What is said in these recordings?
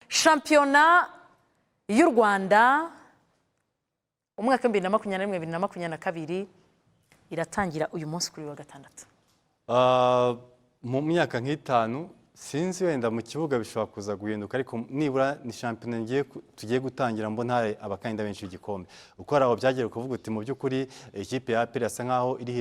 Shampiyona y'u Rwanda umwaka wa 2021-2022 iratangira uyu munsi kuri wa gatandatu. Mu myaka nk'itanu sinzi wenda mu kibuga bishobora kuza guhinduka, ariko nibura ni shampiyona tugiye gutangira mbona abakandida benshi b'igikombe. Uko araho byagera kuvuga uti mu by'ukuri ikipe ya APR asa nkaho iri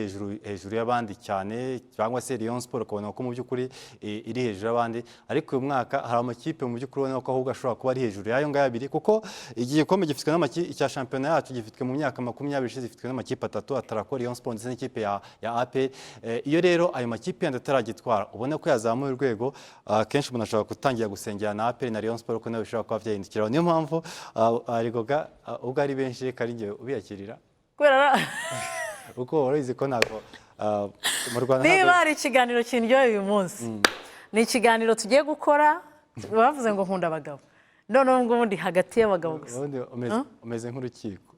hejuru y'abandi cyane, cyangwa se Rayon Sport ukabona ko mu by'ukuri iri hejuru y'abandi, ariko uyu mwaka hari amakipe mu by'ukuri ubona ko ahubwo ashobora kuba ari hejuru y'ayo ngayo abiri, kuko igikombe gifitwe n'amakipe cya shampiyona yacu gifitwe mu myaka 20 ishize gifitwe n'amakipe atatu Atarako, Rayon Sport ndetse n'ikipe ya APR. Iyo rero ayo makipe yandi ataragitwara ubona ko yazamuye urwego, kenshi umuntu ashobora gutangira gusengera na APR na Rayon Sport ko nawe bishobora kuba byahindukira. Niyo mpamvu arigoga ubwo ari benshi kari ngiye ubiyakirira Kubera uko warize ko ntabwo mu Rwanda niba ari ikiganiro kindyoye uyu munsi ni ikiganiro tugiye gukora. Bavuze ngo nkunda abagabo, none ubundi hagati y'abagabo gusa umeze nk'urukiko.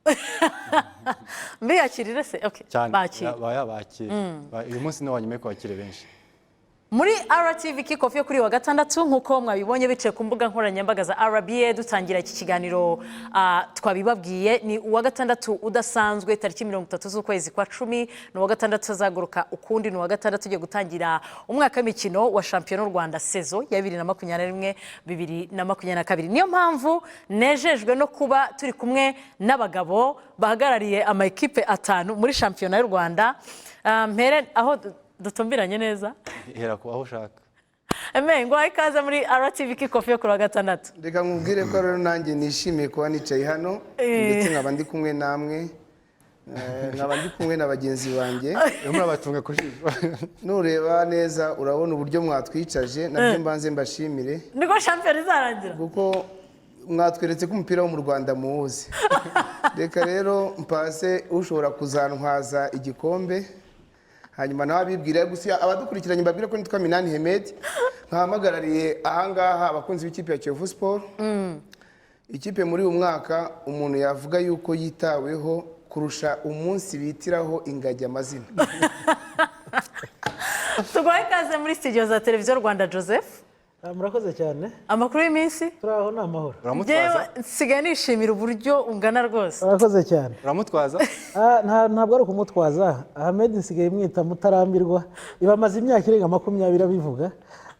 Mbiyakirire se? Okay, bakira uyu munsi no wanyuma ko bakire benshi muri RTV Kickoff yo kuri wa gatandatu. Nkuko mwabibonye bicaye ku mbuga nkoranyambaga za RBA dutangira iki kiganiro, twabibabwiye ni uwa gatandatu udasanzwe tariki 30 z'ukwezi kwa 10. Ni uwa gatandatu azaguruka ukundi, ni uwa gatandatu ugiye gutangira umwaka w'imikino wa shampiyona y'u Rwanda sezo ya 2021-2022. Niyo mpamvu nejejwe no kuba turi kumwe n'abagabo bahagarariye ama equipe atanu muri shampiyona y'u Rwanda. Mpere aho dutumbiranye neza, hera ko aho ushaka. Ngo ikaze muri RTV Kickoff yo kuri wa gatandatu. Reka nkubwire ko rero nanjye nishimiye kuba nicaye hano, ndetse nkaba ndi kumwe namwe, nkaba ndi kumwe na bagenzi banjye. Muri abatunga kujijwa Nureba neza urabona uburyo mwatwicaje, nabyo mbanze mbashimire. Niko shampiyona izarangira, kuko mwatweretse ko umupira wo mu Rwanda muwuzi. Reka rero mpase ushobora kuzantwaza igikombe, hanyuma nawe abibwira. Gusa abadukurikiranye mbabwira ko nitwa Minani Hemed, nkahamagarariye ahangaha abakunzi b'ikipe ya Kiyovu Sport. Ikipe muri uyu mwaka umuntu yavuga yuko yitaweho kurusha umunsi bitiraho ingagi amazina. Tugoye ikaze muri studio za televiziyo Rwanda. Joseph, murakoze cyane. Amakuru y'iminsi? Turaho ni amahoro. Uramutwaza? Nsigaye nishimira uburyo ungana rwose. Murakoze cyane. Uramutwaza? Ntabwo ari ukumutwaza. Ahmed nsigaye mwita mutarambirwa. Ibamaze imyaka irenga 20 abivuga,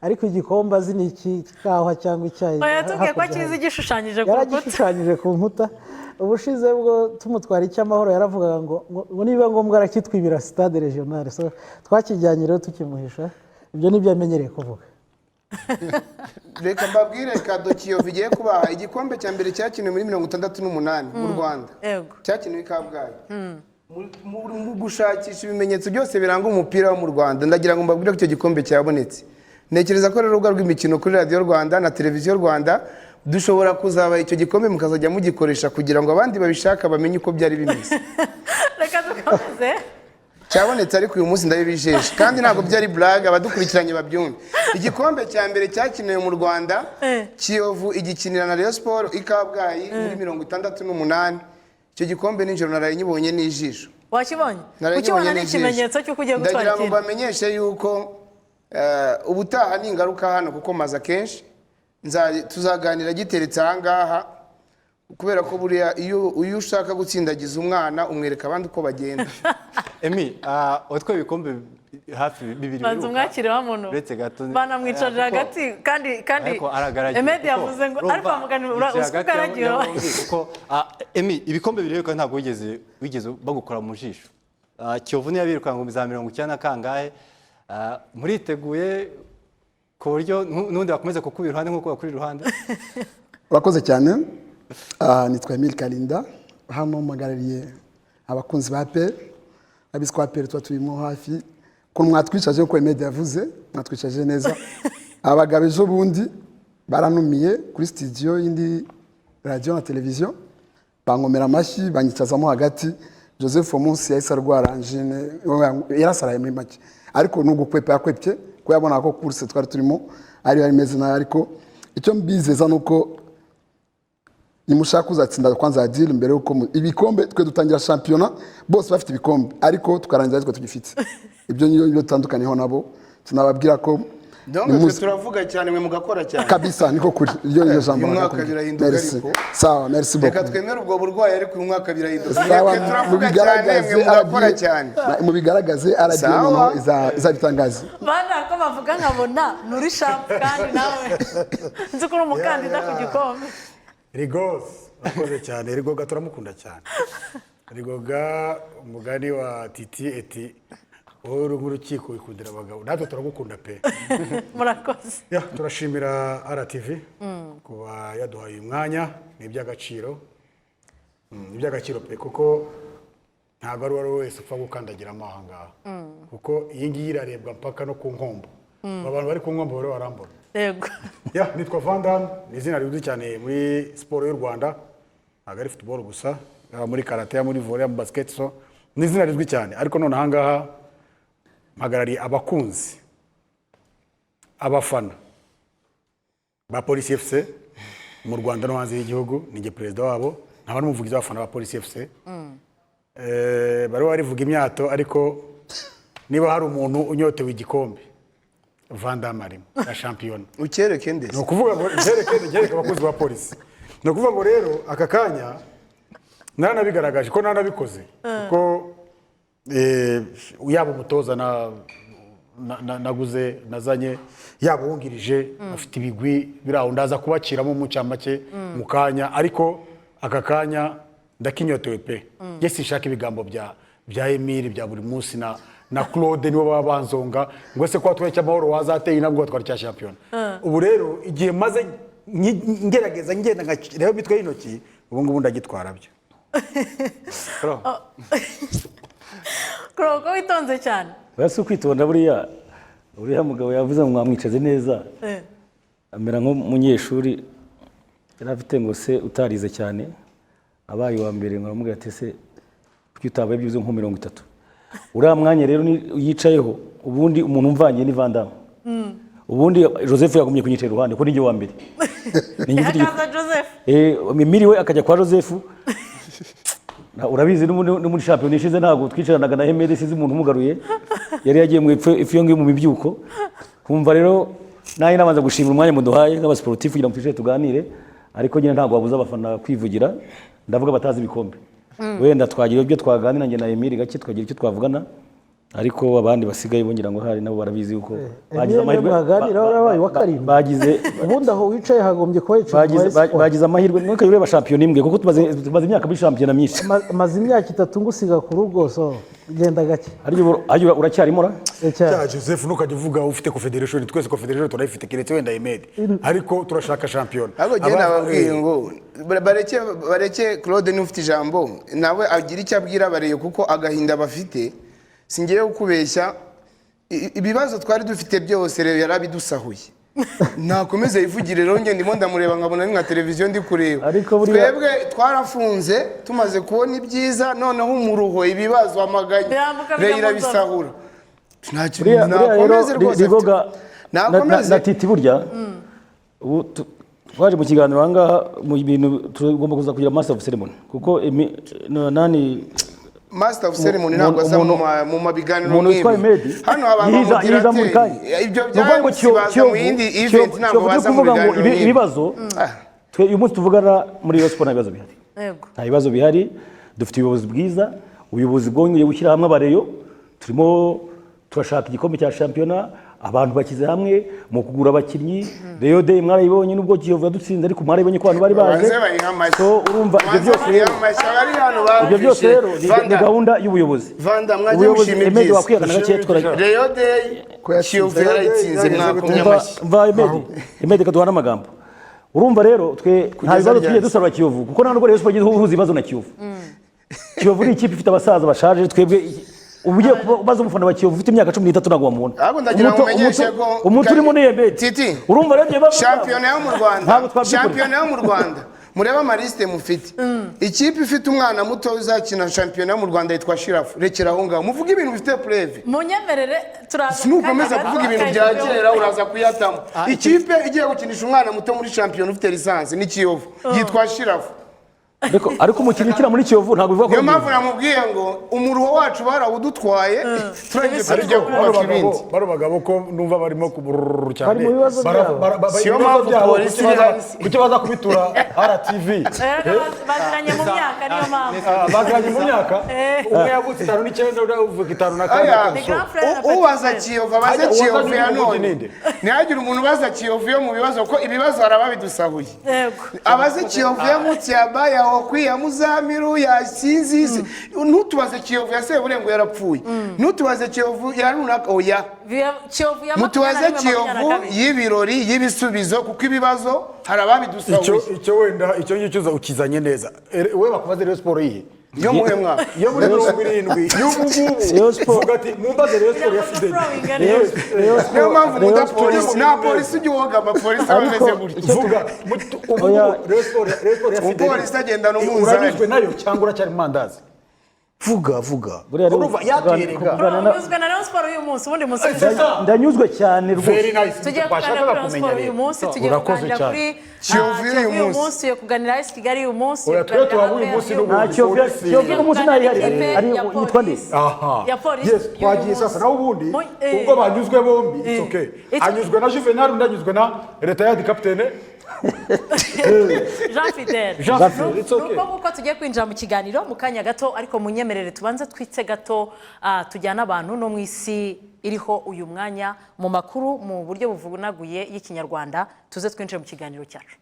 ariko igikombe azi ni iki kawa cyangwa icyayi. Yatubwiye ko akizi igishushanije ku nkuta. Yaragishushanije ku nkuta. Ubushize bwo tumutwara icy'amahoro yaravugaga ngo niba ngombwa arakitwibira stade regionale. So twakijyanye rero tukimuhisha. Ibyo nibyo amenyereye kuvuga. Reka mbabwire kado Kiyovu igiye kubaha igikombe cya mbere cyakiniwe muri 68 mu Rwanda. Cyakiniwe i Kabgayi. Mu gushakisha ibimenyetso byose biranga umupira wo mu Rwanda, ndagira ngo mbabwire ko icyo gikombe cyabonetse. Ntekereza ko rero urubuga rw'imikino kuri Radio Rwanda na Televiziyo Rwanda dushobora kuzaba icyo gikombe mukazajya mugikoresha kugira ngo abandi babishaka bamenye uko byari bimeze. Reka dukomeze. Cyabonetse ariko uyu munsi ndabibijeje, kandi ntabwo byari blague, abadukurikiranye babyumve. Igikombe cya mbere cyakiniwe mu Rwanda, Kiyovu igikinira na Rayon Sport i Kabgayi muri 68. Icyo gikombe nijoro naraye nyibonye n'ijisho. Wakibonye? Ukibona n'ikimenyetso cy'uko ugiye gutwara ikintu. Ndagira ngo bamenyeshe yuko ubutaha ni ingaruka hano, kuko maze akenshi tuzaganira giteretse ahangaha, kubera ko buriya iyo ushaka gutsindagiza umwana umwereka abandi uko bagenda. Emi, watwaye ibikombe hafi 2 banza umwakire wa muntu banamwicaje hagati, kandi Emed yavuze ngo ariko amugani uragaragiye kuko Emi ibikombe bireka ntabwo wigeze bagukora mu jisho. Kiyovu niyo biruka ngo za 90 kangahe, muriteguye ku buryo n'undi bakomeza kukubira iruhande nk'uko bakuri iruhande. Urakoze cyane. Nitwa Emile Kalinda, hano mpagarariye abakunzi ba APR. Abizi ko APR tuba turimo hafi, ko mwatwicaje uko Emed yavuze, mwatwicaje neza. Abagabo ejo bundi baranumiye kuri studio y'indi radio na televiziyo, bankomera amashyi banyicazamo hagati. Joseph Omunsi yahise arwara angine, yarasaraye muri make, ariko n'ugukwepa yakwepye ko yabona ko course twari turimo ari meze nayo. Ariko icyo mbizeza nuko nimushaka kuzatsinda kwanza deal mbere uko ibikombe twe dutangira shampiyona bose bafite ibikombe, ariko tukarangira ariko tugifite. Ibyo niyo bitandukanye ho nabo tunababwira ko donc turavuga cyane mwe mugakora cyane kabisa niko kuri iyo jambo uyu mwaka birahinduka ariko sawa merci beaucoup reka twemere ubwo burwayi ariko uyu mwaka birahinduka sawa turavuga cyane mwe mugakora cyane mubigaragaze aragiye noneho izabitangaza bana ko bavuga nkabona nuri sharp kandi nawe nzi ko uri umukandida ku gikombe Rigos akoze cyane Rigoga turamukunda cyane Rigoga umugani wa Titi eti wowe nk'urukiko ikundira abagabo natwe turagukunda pe murakoze turashimira RTV kuba yaduhaye umwanya n'iby'agaciro pe kuko ntabwo ari uwo wese upfa gukandagira amahanga kuko iyi ngiyi irarebwa mpaka no ku nkombo abantu bari ku nkombo bari barambona yego nitwa Van Damme ni izina rizwi cyane muri siporo y'u Rwanda ntabwo ari football gusa muri karate muri volley muri basket so ni izina rizwi cyane ariko none ahangaha mpagarariye abakunzi abafana ba Police FC mu Rwanda no hanze y'igihugu ninjye perezida wabo nkaba n'umuvugizi w'abafana ba Police FC bari barivuga imyato ariko niba hari umuntu unyotewe igikombe Van Damme arimo ya shampiyona ukereke ndetse no kuvuga ngo gereka abakozi ba polisi no kuvuga ngo rero aka kanya naranabigaragaje ko nanabikoze kuko yaba umutoza naguze nazanye yaba wungirije afite ibigwi biraho ndaza kubakiramo mu cyamake mu kanya ariko aka kanya ndakinyotewe pe yesi shaka ibigambo bya Emile bya buri munsi na Claude nibo baba banzonga ngo se kwa twaye cyamahoro wazateye inabwo twari cya champion ubu rero igihe maze ngerageza ngenda rero bitwe y'intoki ubu ngubu ndagitwara byo Kuroko witonze cyane basi kwitonda buriya mugabo yavuze ngo mwamwicaze neza amera nk'umunyeshuri yarafite ngo se utarize cyane abaye wa mbere ngo aramubwira ati se kwitabaye byibuze nko 30 uriya mwanya rero yicayeho ubundi umuntu umvangiye ni Van Damme ubundi Joseph yagumye kunyicara iruhande ko ninjye wa mbere akaza Joseph miriwe akajya kwa Joseph urabizi no muri champion ishize ntago twicaranaga na Hemedi sizi umuntu umugaruye yari yagiye mu ifiyo ngiye mu mibyuko kumva rero naye nabanza gushimira umwanya muduhaye nk'abasportif kugira ngo twishe tuganire ariko nyine ntago wabuza abafana kwivugira ndavuga batazi ibikombe wenda twagira ibyo twaganira nge na Emile gake twagira icyo twavugana ariko abandi basigaye bongira ngo hari nabo barabizi uko bagize amahirwe baganira barabaye wakarindwi bagize ubundi aho wicaye hagombye kuba yicaye bagize amahirwe nuko yureba champion imwe kuko tumaze imyaka muri champion myinshi maze imyaka 3 ngusiga ku rugo so genda gake aryo uracyarimo ra cya Joseph nukajya uvuga ufite confederation twese confederation turayifite kiretse wenda Emile ariko turashaka champion abo genda babwiye ngo bareke Claude ni ufite ijambo nawe agira icyo abwira bareye kuko agahinda bafite singiye ukubeshya ibibazo twari dufite byose rero yarabidusahuye nakomeze yivugire rero nge ndimo ndamureba nkabona ni nka televiziyo ndi kureba twebwe twarafunze tumaze kubona ibyiza noneho umuruho ibibazo amaganye rero bisahura nakomeze rwose na Titi burya ubu twaje mu kiganiro ahangaha mu bintu tugomba kuza kugira master of ceremony kuko nani Master of ceremony ntabwo asa mu mabiganiro nk'ibi hano abantu bagira ibyo byabaza mu yindi event ntabwo baza mu biganiro ibibazo twe uyu munsi tuvugana muri iyo sport nta bibazo bihari nta bibazo bihari dufite ubuyobozi bwiza ubuyobozi bwongeye gushyira hamwe abareyo turimo turashaka igikombe cya shampiyona abantu bakize hamwe mu kugura abakinnyi Reyo Day mwarayibonye nubwo Kiyovu yadutsinze ariko mwarayibonye ko abantu bari baje so urumva ibyo byose rero ni gahunda y'ubuyobozi ubuyobozi Emedi wakwiyagana gake twara Reyo Day Kiyovu yarayitsinze mwakomye amashyi Emedi kaduhana amagambo urumva rero twe nta bibazo tugiye dusarura Kiyovu kuko nta nubwo Reyo Sport igiye guhuza ibibazo na Kiyovu Kiyovu ni ikipe ifite abasaza bashaje twebwe ubugiye kubaza umufana wa Kiyovu ufite imyaka 13 ntabwo wamubona ahubwo ndagira ngo umenyeshe ko umuntu uri muri Emedi Titi urumva rero niba shampiyona yo mu Rwanda shampiyona yo mu Rwanda mureba amaliste mufite ikipe ifite umwana muto uzakina shampiyona yo mu Rwanda yitwa Shirafu rekera aho ngaho muvuga ibintu bifite preve munyemerere turaza nukomeza kuvuga ibintu bya kera uraza kuyatamo ikipe igiye gukinisha umwana muto muri shampiyona ufite lisansi ni Kiyovu yitwa Shirafu ariko umukinnyi ukina muri Kiyovu ntabwo bivuga ko niyo mpamvu namubwiye ngo umuruho wacu barawudutwaye tujya kubaka ibindi baro bagabo ko numva barimo kubururu cyane bari mu bibazo byabo siyo mpamvu polisi kuki baza kubitura RTV baziranye mu myaka niyo mpamvu baziranye mu myaka umwe yavutse 59 undi avuga 54 ubaza Kiyovu abaze Kiyovu ya none ntihagire umuntu ubaza Kiyovu yo mu bibazo ko ibibazo harababidusahuye abaze Kiyovu ya Mutyaba ya Okwi ya Muzamiru ya Sinzizi ntutubaze Kiyovu ya Seburengo yarapfuye ntutubaze Kiyovu ya runaka oya Kiyovu ya mutubaze Kiyovu y'ibirori y'ibisubizo kuko ibibazo harababidusahuye icyo wenda icyo ngicyo ukizanye neza we bakubaze Rayon Sport yihe yo muhe mwaka yo muri 70 y'ubu vuga ati mumbaze Rayon Sport ya Fidel niyo mpamvu muda polisi nta polisi ujya uwoga amapolisi abameze gutya vuga ubu Rayon Sport ya Fidel umupolisi agenda n'umunzani uranyuzwe nayo cyangwa uracyari mandazi vuga urumva yaterega uranyuzwe na Rayon Sport uyu munsi ubundi munsi ndanyuzwe cyane rwose very nice tugiye kuganira kuri Rayon Sport uyu munsi tugiye kuganira kuri Kiyovu uyu munsi tugiye kuganira AS Kigali uyu munsi oya twe tuba uyu munsi nta Kiyovu umunsi ntari ari yitwa nde ya polisi yes twagiye sasa naho ubundi ubwo banyuzwe bombi it's okay anyuzwe na Juvenal ndanyuzwe na retired captain Jean Fidel it's okay nuko tugiye kwinjira mu kiganiro mu kanya gato ariko munyemerere tubanze twitse gato tujyana abantu no mu isi iriho uyu mwanya mu makuru mu buryo buvunaguye y'ikinyarwanda tuze twinjire mu kiganiro cyacu.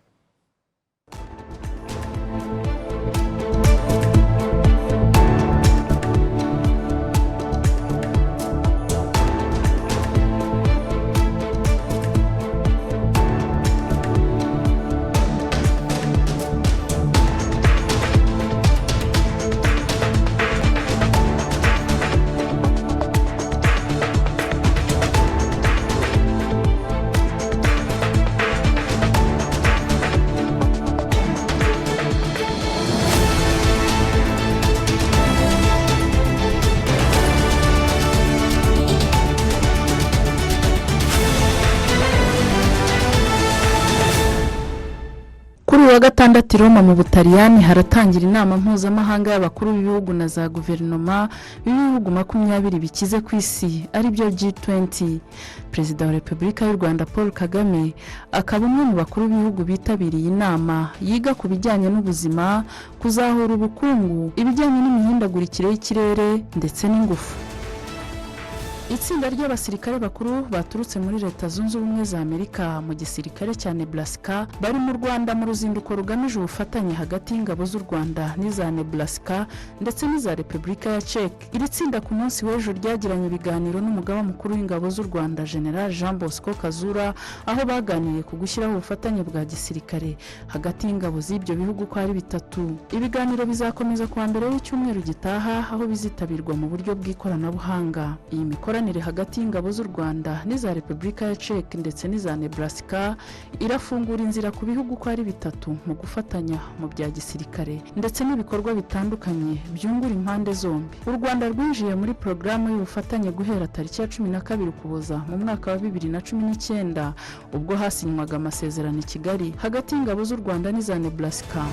wa gatandatu i Roma mu Butaliyani haratangira inama mpuzamahanga y'abakuru b'ibihugu na za guverinoma b'ibihugu 20 bikize ku isi ari byo G20. Perezida wa Repubulika y'u Rwanda Paul Kagame akaba umwe mu bakuru b'ibihugu bitabiriye inama yiga ku bijyanye n'ubuzima, kuzahura ubukungu, ibijyanye n'imihindagurikire y'ikirere ndetse n'ingufu. Itsinda ry'abasirikare bakuru baturutse muri Leta Zunze Ubumwe za Amerika mu gisirikare cya Nebraska bari mu Rwanda mu ruzinduko rugamije ubufatanye hagati y'ingabo z'u Rwanda n'iza Nebraska ndetse n'iza Repubulika ya Czech. Iri tsinda ku munsi w'ejo ryagiranye ibiganiro n'umugaba mukuru w'ingabo z'u Rwanda General Jean Bosco Kazura aho baganiriye ku gushyiraho ubufatanye bwa gisirikare hagati y'ingabo z'ibyo bihugu ko ari bitatu. Ibiganiro bizakomeza kuwa mbere w'icyumweru gitaha aho bizitabirwa mu buryo bw'ikoranabuhanga. Iyi mikoro hagati y'ingabo z'u Rwanda n'iza Repubulika ya Czech ndetse n'iza Nebraska irafungura inzira ku bihugu ko ari bitatu mu gufatanya mu bya gisirikare ndetse n'ibikorwa bitandukanye byungura impande zombi. U Rwanda rwinjiye muri porogaramu y'ubufatanye guhera tariki ya 12 Ukuboza mu mwaka wa 2019 ubwo hasinywaga amasezerano i Kigali hagati y'ingabo z'u Rwanda n'iza Nebraska.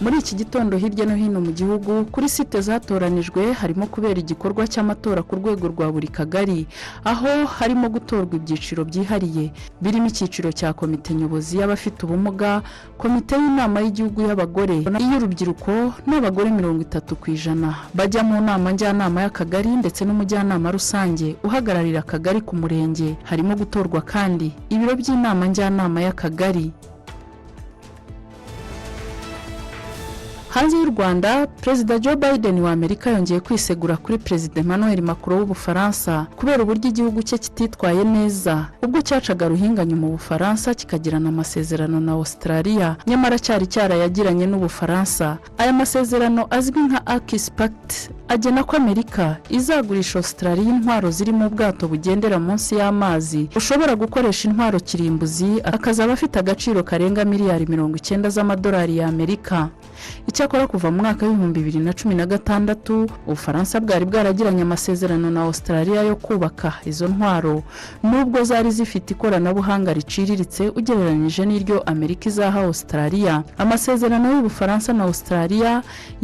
Muri iki gitondo hirya no hino mu gihugu kuri site zatoranijwe harimo kubera igikorwa cy'amatora ku rwego rwa buri kagari aho harimo gutorwa ibyiciro byihariye birimo icyiciro cya komite nyobozi y'abafite ubumuga, komite y'inama y'igihugu y'abagore iy'urubyiruko n'abagore 30% bajya mu nama njyanama y'akagari ndetse n'umujyanama rusange uhagararira akagari ku murenge. Harimo gutorwa kandi ibiro by'inama njyanama y'akagari. Hanze y'u Rwanda, Perezida Joe Biden wa Amerika yongeye kwisegura kuri Perezida Emmanuel Macron w'Ubufaransa kubera uburyo igihugu cye kititwaye neza ubwo cyacaga ruhinganye mu Bufaransa kikagirana amasezerano na Australia nyamara cyari cyarayagiranye n'Ubufaransa. Aya masezerano azwi nka AUKUS Pact agena ko Amerika izagurisha Australia intwaro ziri mu bwato bugendera munsi y'amazi ushobora gukoresha intwaro kirimbuzi akazaba afite agaciro karenga miliyari 90 z'amadolari ya Amerika. icyakora kuva mu mwaka w'ibihumbi 2016 ubufaransa bwari bwaragiranye amasezerano na Australia yo kubaka izo ntwaro nubwo zari zifite ikoranabuhanga riciriritse ugereranyije n'iryo Amerika izaha Australia. Amasezerano y'Ubufaransa na Australia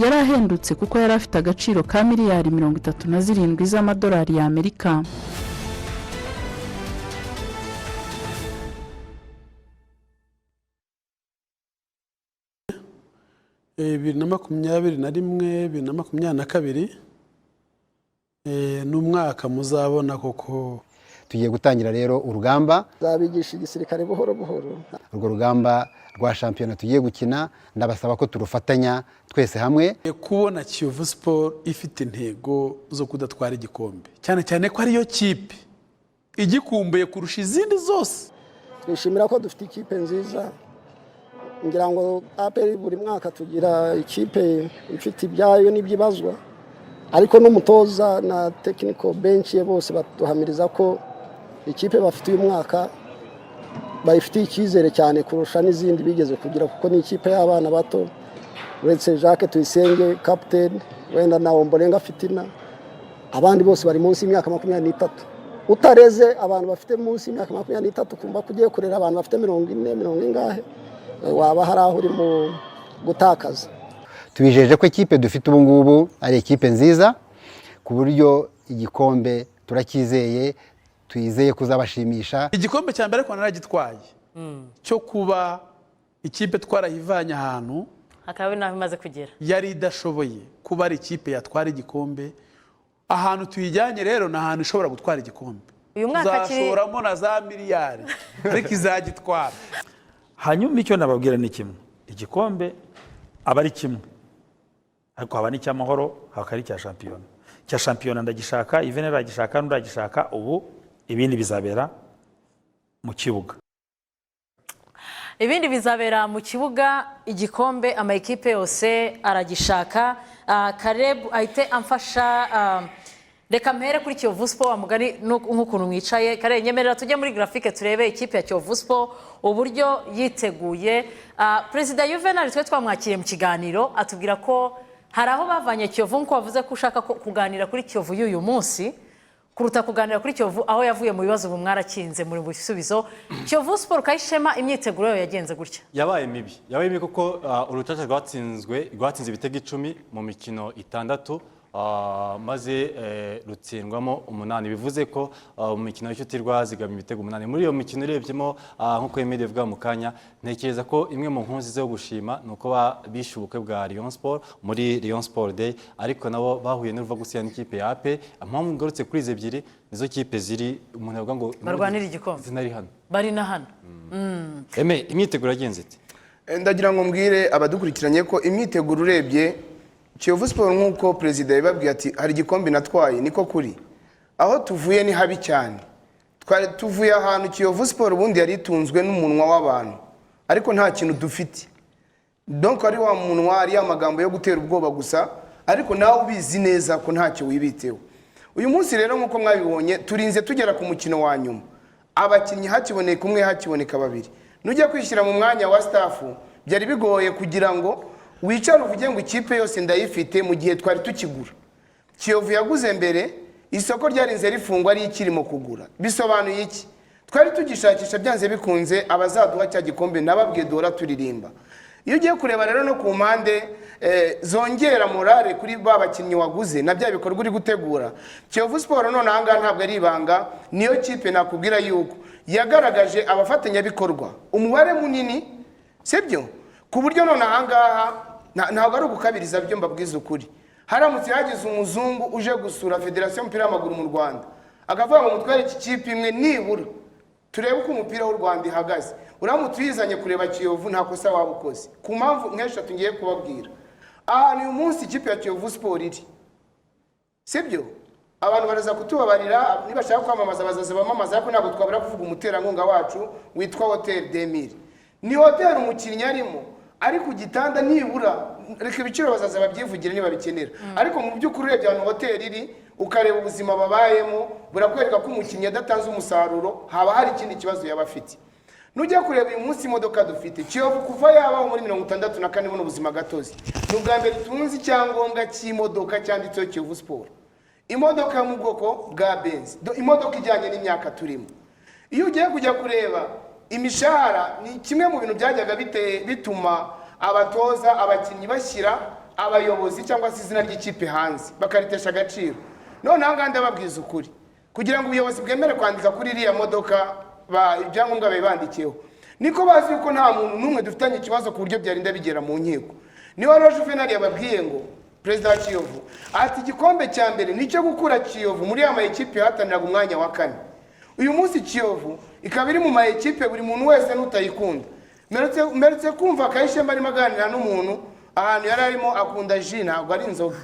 yari ahendutse kuko yari afite agaciro ka miliyari 37 z'amadolari ya Amerika. bibiri na makumyabiri na rimwe 2022 n'umwaka muzabona koko tugiye gutangira rero urugamba zabigisha igisirikare buhoro buhoro. urwo rugamba rwa shampiyona tugiye gukina ndabasaba ko turufatanya twese hamwe. kubona Kiyovu Sport ifite intego zo kudatwara igikombe cyane cyane ko ariyo kipe igikumbuye kurusha izindi zose. Twishimira ko dufite ikipe nziza, ngira ngo APR buri mwaka tugira ikipe ifite ibyayo n'ibyibazwa, ariko n'umutoza na technical bench ye bose batuhamiriza ko ikipe bafite uyu mwaka bayifitiye icyizere cyane kurusha n'izindi bigeze kugira, kuko ni ikipe y'abana bato, uretse Jacques Tuyisenge captain, wenda na Ombolenga Fitina, abandi bose bari munsi y'imyaka 23. Utareze abantu bafite munsi y'imyaka 23 kumva kugiye kurera abantu bafite 40 ingahe, waba hari aho uri mu gutakaza. Tubijeje ko ikipe dufite ubu ngubu ari ikipe nziza ku buryo igikombe turakizeye, tuyizeye kuzabashimisha. Igikombe cya mbere ko naragitwaye cyo kuba ikipe twarayivanye ahantu akabe naho imaze kugera, yari idashoboye kuba ari ikipe yatwara igikombe. Ahantu tuyijyanye rero na ahantu ishobora gutwara igikombe, uyu mwaka zashoramo na za miliyari ariko izagitwara. hanyuma icyo nababwira ni kimwe, igikombe aba ari kimwe, ariko haba n'icy'amahoro, hakaba ari icya shampiyona. Icya shampiyona ndagishaka, Ivan aragishaka, n'uragishaka, ubu ibindi bizabera mu kibuga. Ibindi bizabera mu kibuga, igikombe amakipe yose aragishaka. Caleb ahite amfasha, reka mpere kuri Kiyovu Sport amugari nk'ukuntu mwicaye. Kare nyemerera tujye muri graphique turebe ikipe ya Kiyovu Sport uburyo yiteguye. Perezida Juvenal twe twamwakiriye mu kiganiro atubwira ko hari aho bavanye Kiyovu, nko wavuze ko ushaka kuganira kuri Kiyovu y'uyu munsi kuruta kuganira kuri Kiyovu aho yavuye mu bibazo bumwarakinze muri bisubizo. Kiyovu Sport kayishema imyiteguro yayo yagenze gutya. Yabaye mibi kuko urucaca rwatsinze ibitego 10 mu mikino 6, maze rutsindwamo 8, bivuze ko mu mikino y'ishuti rwazigamye ibitego 8. Muri iyo mikino urebyemo nkuko Emile avuga mu kanya, ntekereza ko imwe mu nkunzi zo gushima nuko bishe ubukwe bwa Rayon Sport muri Rayon Sport Day, ariko nabo bahuye n'uruva gusiya n'ikipe ya AP. Impamvu ngarutse kuri izi ebyiri nizo kipe ziri umuntu avuga ngo barwanira igikombe zinari hano, bari na hano. Imyiteguro yagenze ite? Ndagira ngo mbwire abadukurikiranye ko imyiteguro urebye Kiyovu Sport nk'uko perezida yababwiye ati hari igikombe natwaye, niko kuri. Aho tuvuye ni habi cyane. Twari tuvuye ahantu Kiyovu Sport ubundi yari itunzwe n'umunwa w'abantu, ariko nta kintu dufite. Donc ari wa munwa, ari amagambo yo gutera ubwoba gusa, ariko nawe ubizi neza ko ntacyo wibiteho. Uyu munsi rero nk'uko mwabibonye turinze tugera ku mukino wa nyuma, abakinnyi hakiboneka umwe, hakiboneka babiri. Nujya kwishyira mu mwanya wa staff byari bigoye kugira ngo wicara uvuge ngo ikipe yose ndayifite mu gihe twari tukigura. Kiyovu yaguze mbere, isoko ryarinze rifungwa ari ikirimo kugura. Bisobanuye iki? Twari tugishakisha byanze bikunze abazaduha cya gikombe, nababwiye dora turirimba. Iyo ugiye kureba rero no ku mpande zongera morale kuri babakinnyi waguze na bya bikorwa uri gutegura, Kiyovu Sport none ahangaha ntabwo ari ibanga, niyo kipe nakubwira yuko yagaragaje abafatanyabikorwa umubare munini, sibyo? Ku buryo none ahangaha ntabwo ari ugukabiriza byo mbabwiza ukuri. Haramutse hagize umuzungu uje gusura Federation y'umupira w'amaguru mu Rwanda akavuga ngo mutware iki kipe imwe nibura turebe uko umupira w'u Rwanda ihagaze, uramutse uyizanye kureba Kiyovu nta kosa waba ukoze, ku mpamvu nk'eshatu ngiye kubabwira. Ahantu uyu munsi ikipe ya Kiyovu Sport iri, sibyo? Abantu baraza kutubabarira, nibashaka kwamamaza bazaza bamamaza, ariko ntabwo twabura kuvuga umuterankunga wacu witwa Hotel 2000. Ni hotel umukinnyi arimo, ari ku gitanda nibura, reka ibiciro bazaza babyivugira niba bikenera. Ariko mu by'ukuri urebye ahantu hotel iri ukareba ubuzima babayemo, burakwereka ko umukinnyi adatanze umusaruro, haba hari ikindi kibazo yaba afite. nujya kureba uyu munsi imodoka dufite Kiyovu kuva yabaho muri 64 buno buzima gatozi n'ubwa mbere tunzi icyangombwa cy'imodoka cyanditseho Kiyovu Sport, imodoka mu bwoko bwa Benz, imodoka ijyanye n'imyaka turimo. Iyo ugiye kujya kureba imishahara ni kimwe mu bintu byajyaga bituma abatoza abakinnyi bashyira abayobozi cyangwa se izina ry'ikipe hanze bakaritesha agaciro. None aha ngaha ndababwiza ukuri, kugira ngo ubuyobozi bwemere kwandika kuri iriya modoka ibyangombwa bibandikiyeho, niko bazi yuko nta muntu n'umwe dufitanye ikibazo ku buryo byarinda bigera mu nkiko. Niho rero Juvenal yababwiye ngo perezida wa Kiyovu ati igikombe cya mbere nicyo gukura Kiyovu muri ya mayikipe yahataniraga umwanya wa 4. Uyu munsi Kiyovu ikaba iri mu mayikipe buri muntu wese n'utayikunda. Meretse kumva Kayishema arimo aganira n'umuntu ahantu yari arimo akunda ji ntabwo ari inzoga,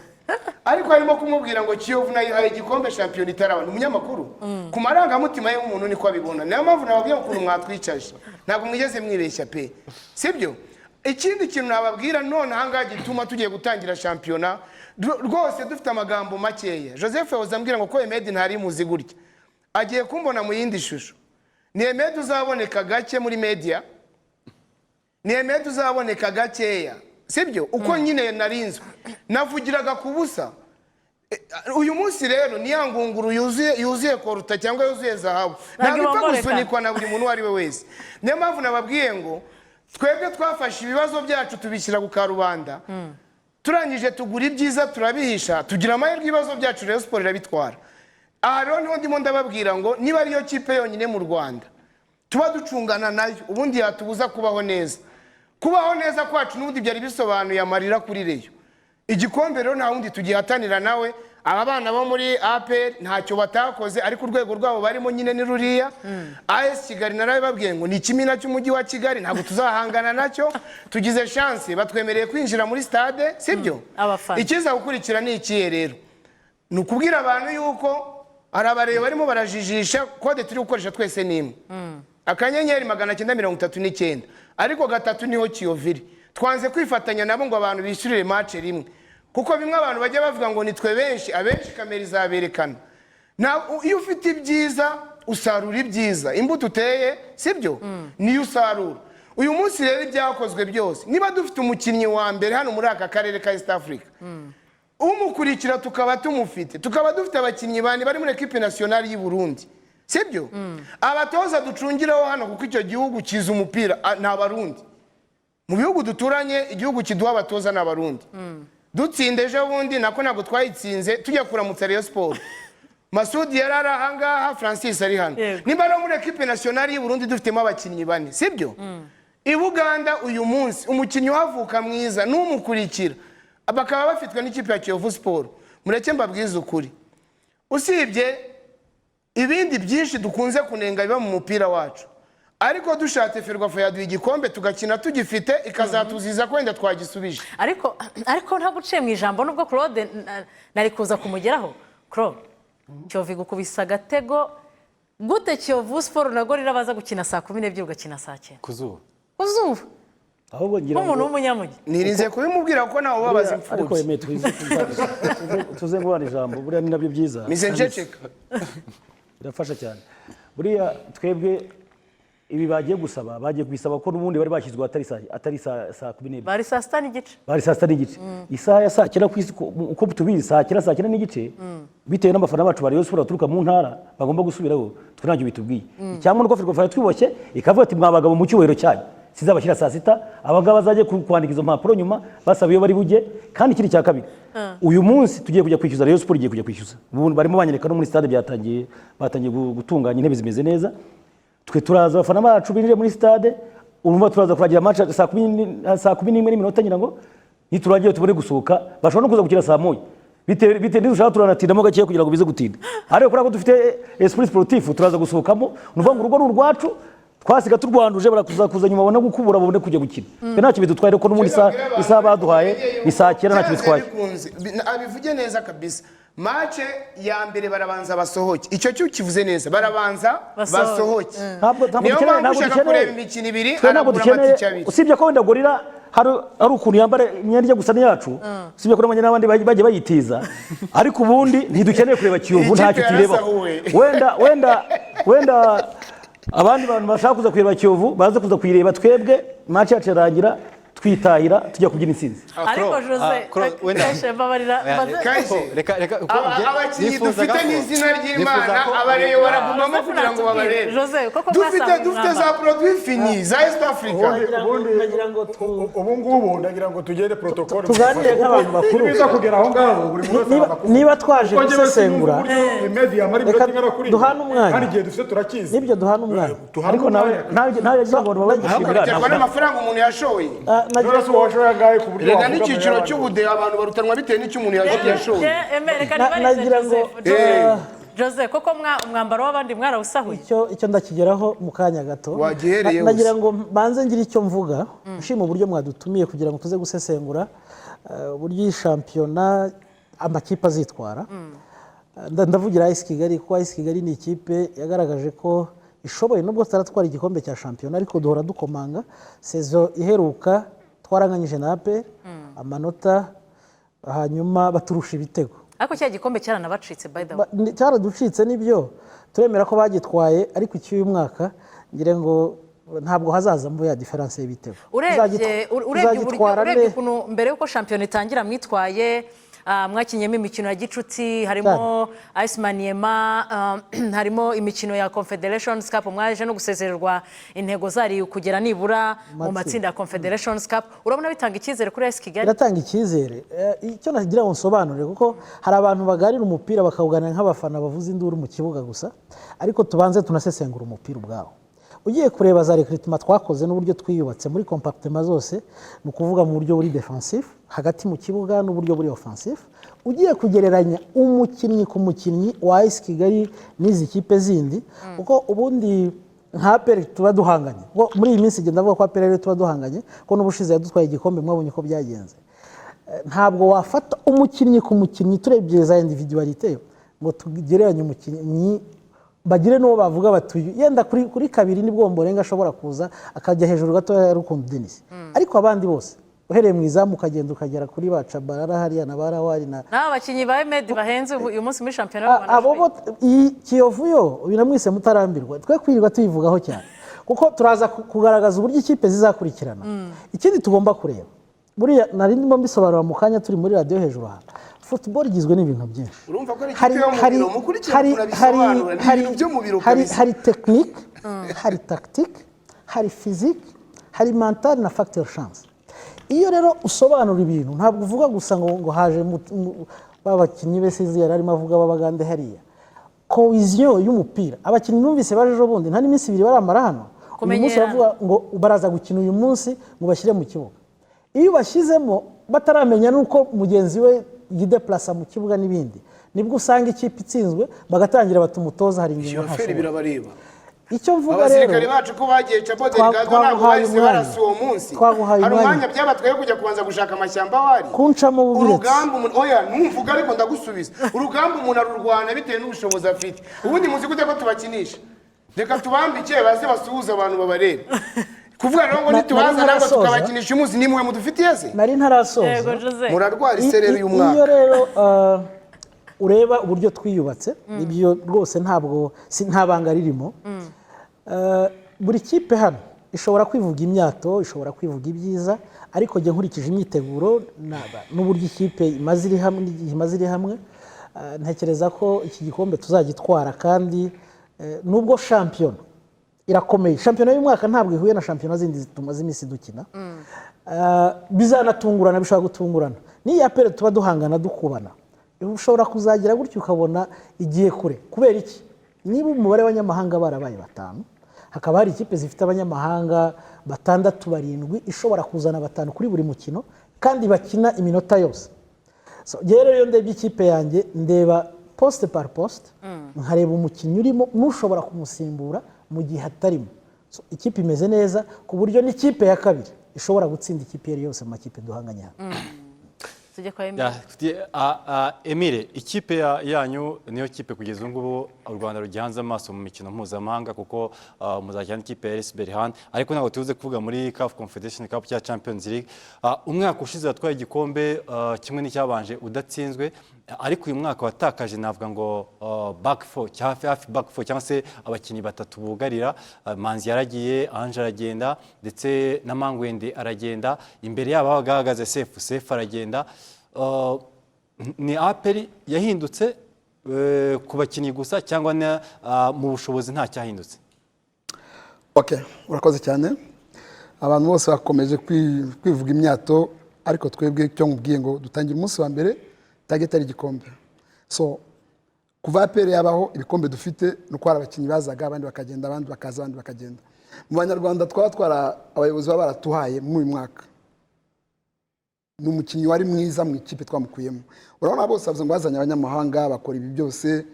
ariko arimo kumubwira ngo Kiyovu nayo ihaye igikombe shampiyona itarabana. Umunyamakuru ku marangamutima y'umuntu niko abibona. Niyo mpamvu nababwiye ukuntu mwatwicaje, ntabwo mwigeze mwibeshya pe, sibyo? Ikindi kintu nababwira none ahangaha gituma tugiye gutangira shampiyona rwose dufite amagambo makeya. Joseph yozambwira ngo ko Emedi ntari muzi gutya, agiye kumbona mu yindi shusho. Ni Emedi uzaboneka gake muri media, ni Emedi uzaboneka gakeya, sibyo? Uko nyine narinzwe navugiraga ku busa. Uyu munsi rero ni yangunguru yuzuye koruta cyangwa yuzuye zahabu, ntabwo gusunikwa na buri muntu wari we wese. Niyo mpamvu nababwiye ngo twebwe twafashe ibibazo byacu tubishyira ku karubanda, turangije tugura ibyiza turabihisha, tugira amahirwe ibibazo byacu Rayon Sport irabitwara. Aha rero niho ndimo ndababwira ngo niba ariyo kipe yonyine mu Rwanda tuba ducungana nayo, ubundi yatubuza kubaho neza. Kubaho neza kwacu n'ubundi byari bisobanuye amarira kuri Rayon. Igikombe rero nta wundi tugihatanira nawe. Aba bana bo muri APR ntacyo batakoze, ariko urwego rwabo barimo nyine ni ruriya. AS Kigali narabe babwiye ngo ni kimina cy'umujyi wa Kigali, ntabwo tuzahangana nacyo. Tugize chance batwemereye kwinjira muri stade, sibyo? Ikiza gukurikira ni ikihe rero? Ni ukubwira abantu yuko ari abareba barimo barajijisha kode turi gukoresha twese nimwe. Akanyenyeri 939, ariko gatatu niho Kiyoviri. Twanze kwifatanya nabo ngo abantu bishyurire match rimwe, kuko bimwe abantu bajya bavuga ngo nitwe benshi, abenshi kamera izaberekana. Iyo ufite ibyiza usarura ibyiza, imbuto uteye sibyo niyo usarura. Uyu munsi rero ibyakozwe byose, niba dufite umukinnyi wa mbere hano muri aka karere ka East Africa, umukurikira tukaba tumufite, tukaba dufite abakinnyi bari muri equipe nationale y'u Burundi, sibyo? Abatoza ducungiraho hano kuko icyo gihugu kiza umupira nta Barundi. Mu bihugu duturanye igihugu kiduha abatoza n'abarundi. Dutsindeje bundi nako ntabwo twayitsinze tujya kuramutsa Rayon Sport. Masudi yarara ahangaha, Francis ari hano. Niba no muri equipe nationale y'u Burundi dufitemo abakinnyi 4, sibyo? I Buganda uyu munsi umukinnyi wavuka mwiza n'umukurikira bakaba bafitwe n'ikipe ya Kiyovu Sport. Mureke mbabwize ukuri, usibye ibindi byinshi dukunze kunenga biba mu mupira wacu, ariko dushatse Ferwafa yaduha igikombe tugakina tugifite ikazatuziza kwenda twagisubije. Ariko nta guciye mu ijambo nubwo Claude nari kuza kumugeraho. Claude, Kiyovu gukubisa agatego gute? Kiyovu Sport na Gorilla baza gukina saa 12 ugakina saa 9 kuzuba ahubwo ngira ngo umuntu w'umunyamujyi nirinze kubimubwira ko nawe wabaza imfubyi. Ariko yemeye tuze ngubana ijambo buriya ni nabyo byiza, mise njeceka birafasha cyane. Buriya twebwe ibi bagiye gusaba ko n'ubundi bari bashyizwe atari saa 12, bari saa 6 n'igice, bari saa 6 n'igice. Isaha ya saa 9 ku isi uko tubizi saa 9 n'igice, bitewe n'abafana bacu bari Rayon Sport baturuka mu ntara bagomba gusubiraho, twirangije bitubwiye. Cyangwa nuko Ferwafa twiboshye ikavuga ati mwabagabo mu cyubahiro cyanyu sizabashyira saa 6, abagabo bazaje kwandika izo mpapuro nyuma basaba iyo bari bujye. Kandi ikindi cya kabiri, uyu munsi tugiye kujya kwishyuza, Rayon Sport igiye kujya kwishyuza. Ubu barimo banyereka no muri stade batangiye gutunganya intebe zimeze neza. Twe turaza abafana bacu binjire muri stade, urumva turaza kuragira match saa 11 n'iminota ngira ngo nituragiye tubone gusohoka, bashobora no kuza gukira saa 1 bite ndushaka turanatindamo gake kugira ngo bize gutinda. Ariko kurako dufite esprit sportif turaza gusohokamo, nuvuga ngo urugo n'urwacu twasiga turwanduje barakuza nyuma babona gukubura babone kujya gukina. Nta kibi dutwaye ko n'umundi isa baduhaye ni saa 9 nta kibi twaye. Abivuge neza kabisa. Match ya mbere barabanza basohoke, icyo cyo kivuze neza, barabanza basohoke. Ntabwo kureba imikino ibiri aragura amatike abiri. Usibye ko wenda Gorilla hari ukuntu yambara imyenda ijya gusa n'iyacu, usibye ko n'abandi bagiye bayitiza, ariko ubundi ntidukeneye kureba Kiyovu ntacyo tureba. Wenda abandi bantu bashaka kuza kureba Kiyovu baze kuza kuyireba twebwe match yacu irangira twitahira tujya kubyina intsinzi. Ariko Jose Kashe babarira abakinnyi dufite n'izina ry'Imana abareyo baragumamo kugira ngo babarebe. Jose koko dufite za produit fini za East Africa. ubu ngubu ndagira ngo tugere protocole tuganire nk'abantu bakuru biza kugera aho ngaho buri munsi niba twaje gusesengura media mari reka bitingana kuri duhana umwanya kandi igihe dufite turakizi nibyo duhana umwanya Ariko nawe yagira ngo babe gushimira Biterwa n'amafaranga umuntu yashoye. nagira ngo washoye ku buryo Rega n'ikiciro cy'ubudehe abantu barutanwa bitewe n'icyo umuntu yashoye. nagira ngo Jose koko umwambaro w'abandi mwarawusahuye. icyo ndakigeraho mu kanya gato Wagihereye nagira ngo mbanze ngire icyo mvuga nshima uburyo mwadutumiye kugira ngo tuze gusesengura uburyo iyi shampiyona amakipe azitwara. Ndavugira AS Kigali kuko AS Kigali ni ikipe yagaragaje ko ishoboye nubwo tutaratwara igikombe cya shampiyona ariko duhora dukomanga. Sezo iheruka twaranganyije na APR amanota hanyuma baturusha ibitego. Ariko cya gikombe cyaranabacitse by the way. Cyaraducitse nibyo turemera ko bagitwaye ariko icy'uyu mwaka ngire ngo ntabwo hazaza mvu ya difference y'ibitego. Urebye ukuntu mbere yuko shampiyona itangira mwitwaye mwakinyemo imikino ya gicuti harimo Ice Maniema harimo imikino ya Confederations Cup mwaje no gusezererwa intego zari kugera nibura mu matsinda ya Confederations Cup. Urabona bitanga icyizere kuri AS Kigali? Biratanga icyizere. Icyo nagira ngo nsobanure kuko hari abantu bagarira umupira bakawuganira nk'abafana bavuza induru mu kibuga gusa ariko tubanze tunasesengura umupira ubwawo. Ugiye kureba za recruitment twakoze n'uburyo twiyubatse muri compartment zose ni ukuvuga mu buryo buri defensive hagati mu kibuga n'uburyo buri offensive. Ugiye kugereranya umukinnyi ku mukinnyi wa AS Kigali n'izi kipe zindi kuko ubundi nka APR tuba duhanganye muri iyi minsi genda avuga ko APR tuba duhanganye ko n'ubushize yadutwaye igikombe mwabonye ko byagenze. Ntabwo wafata umukinnyi ku mukinnyi turebye za individualité ngo tugereranye umukinnyi bagire n'uwo bavuga batuye yenda kuri kabiri nibwo Mborenga ashobora kuza akajya hejuru gato ya Rukundo Denis ariko abandi bose uhereye mu izamu ukagenda ukagera kuri baca barara hariya na barawari na abakinnyi ba Emed bahenze uyu munsi muri shampiyona y'u Rwanda. Abo Kiyovu yo binamwise mutarambirwa twe kwirirwa tuyivugaho cyane kuko turaza kugaragaza uburyo ikipe zizakurikirana. Ikindi tugomba kureba buriya nari ndimo mbisobanura mu kanya turi muri radio hejuru aha football igizwe n'ibintu byinshi. Urumva ko ari ikipe yo mu biro mukurikira kunabisobanura n'ibintu byo mu biro kabisa. Hari technique, hari tactique, hari physique, hari mental na factor chance. Iyo rero usobanura ibintu ntabwo uvuga gusa ngo haje babakinnyi bese yari arimo avuga babagande hariya. Cohesion y'umupira. Abakinnyi numvise baje ejo bundi nta n'iminsi ibiri baramara hano. Uyu munsi bavuga ngo baraza gukina uyu munsi ngo bashyire mu kibuga. Iyo bashyizemo bataramenya nuko mugenzi we yideplasa mu kibuga n'ibindi nibwo usanga ikipe itsinzwe bagatangira batumutoza hari ingingo ntashobora birabareba. Icyo mvuga rero abasirikare bacu ko bagiye Cabo Delgado ntabwo bahise barasa uwo munsi hari umwanya byabatwaye kujya kubanza gushaka amashyamba wari kuncamo urugamba umuntu oya numvuga ariko ndagusubiza urugamba umuntu arurwana bitewe n'ubushobozi afite ubundi muzi gute ko tubakinisha reka tubambike baze basuhuza abantu babareba kuvuga rero ngo nitubaza nabo tukabakinisha umunsi nimwe mudufitiye se nari ntarasoza murarwara isereri y'umwaka. Iyo rero ureba uburyo twiyubatse ibyo rwose ntabwo nta banga ririmo. Buri kipe hano ishobora kwivuga imyato ishobora kwivuga ibyiza ariko jye nkurikije imyiteguro n'uburyo ikipe imaze iri hamwe ntekereza ko iki gikombe tuzagitwara kandi nubwo shampiyona irakomeye shampiyona y'umwaka ntabwo ihuye na shampiyona zindi tumaze iminsi dukina bizanatungurana bishobora gutungurana n'iya pere tuba duhangana dukubana ushobora kuzagira gutyo ukabona igiye kure kubera iki niba umubare w'abanyamahanga barabaye 5 hakaba hari ikipe zifite abanyamahanga 6 7 ishobora kuzana 5 kuri buri mukino kandi bakina iminota yose. Rero iyo ndebye ikipe yanjye ndeba poste par poste nkareba umukinnyi urimo n'ushobora kumusimbura mu gihe hatarimo. Ikipe imeze neza ku buryo n'ikipe ya kabiri ishobora gutsinda ikipe yose mu makipe duhanganya. Tujye kwa Emile. Emile, ikipe yanyu niyo kipe kugeza ubu ngubu u Rwanda rugihanze amaso mu mikino mpuzamahanga kuko muzakina n'ikipe ya RS Berkane ariko ntabwo tuvuze kuvuga muri CAF Confederation Cup cya Champions League. Umwaka ushize watwaye igikombe kimwe n'icyabanje udatsinzwe, ariko uyu mwaka watakaje navuga ngo back four hafi back four cyangwa se abakinnyi batatu bugarira. Manzi yaragiye, Ange aragenda ndetse na Mangwende aragenda, imbere yabo hahagaze Sefu aragenda. Ni aperi yahindutse ku bakinnyi gusa cyangwa mu bushobozi nta cyahindutse? Okay, urakoze cyane. Abantu bose bakomeje kwivuga imyato, ariko twebwe cyo nkubwiye ngo dutangira umunsi wa mbere target ari igikombe. So kuva aperi yabaho ibikombe dufite nuko hari abakinnyi bazaga abandi bakagenda, abandi bakaza, abandi bakagenda. Mu Banyarwanda twatwara abayobozi baba baratuhaye mu uyu mwaka ni umukinnyi wari mwiza mu ikipe twamukuyemo. Urabona bose bavuze ngo bazanye abanyamahanga bakora ibi byose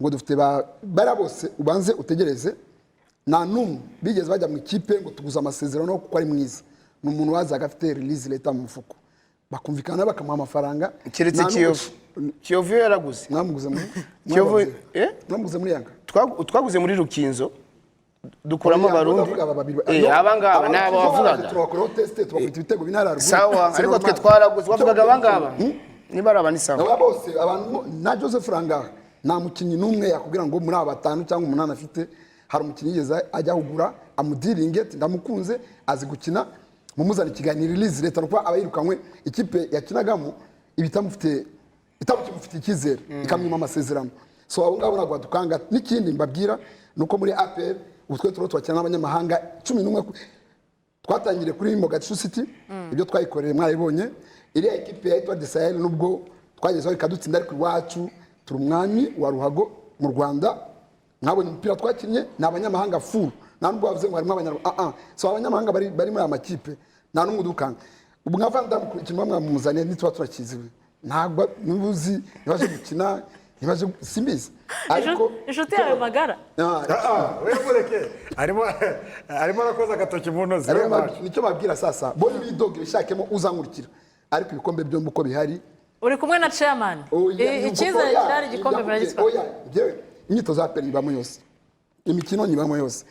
ngo dufite bara bose ubanze utegereze, nta numwe bigeze bajya mu ikipe ngo tuguze amasezerano kuko ari mwiza. Ni umuntu wazaga afite release leta mu mufuko bakumvikana bakamuha amafaranga. Keretse Kiyovu yaraguze. Mwamuguze muri Kiyovu mwamuguze muri Yanga. Twaguze muri Rukinzo dukuramo abarundi abangaba nabo bavugaga turakora test tubakita ibitego binara. Sawa, ariko twe twaraguze wavugaga abangaba niba araba ni sawa. Aba bose abantu na Joseph Ranga nta mukinnyi numwe yakubwira ngo muri aba 5 cyangwa 8 afite hari umukinnyi yigeze ajya kugura amudiringe ndamukunze azi gukina mumuzana ikiganiro release leta nuko abayirukanywe ikipe yakinagamo ibitamufite itamufite ikizere ikamwima amasezerano. So abo ngabo nagwa dukanga n'ikindi mbabwira nuko muri APR utwe twakina n'abanyamahanga 11 twatangire kuri Mogadishu City ibyo twayikoreye mwaribonye. Iriya ekipe ya Etoile du Sahel nubwo twagezeho ikadutsinda ariko iwacu turi umwami wa ruhago mu Rwanda. Mwabonye umupira twakinnye ni abanyamahanga full, nta nubwo bavuze ngo harimo abanyarwanda. So abanyamahanga bari muri aya makipe nta numwe dukanga. Ubu nka Van Damme ikintu mwamuzaniye nitwa turakiziwe ntabwo nubuzi nibaje gukina nibaje simbizi ariko inshuti yawe magara wewe mureke arimo arakoza agatoki mu ntozi. Nicyo babwira sasa bo bidoge bishakemo uzankurikira ariko ibikombe byombi uko bihari uri kumwe na chairman icyizere kirari igikombe muragitwara. Imyitozo ya peri ibamo yose, imikino nyibamo yose,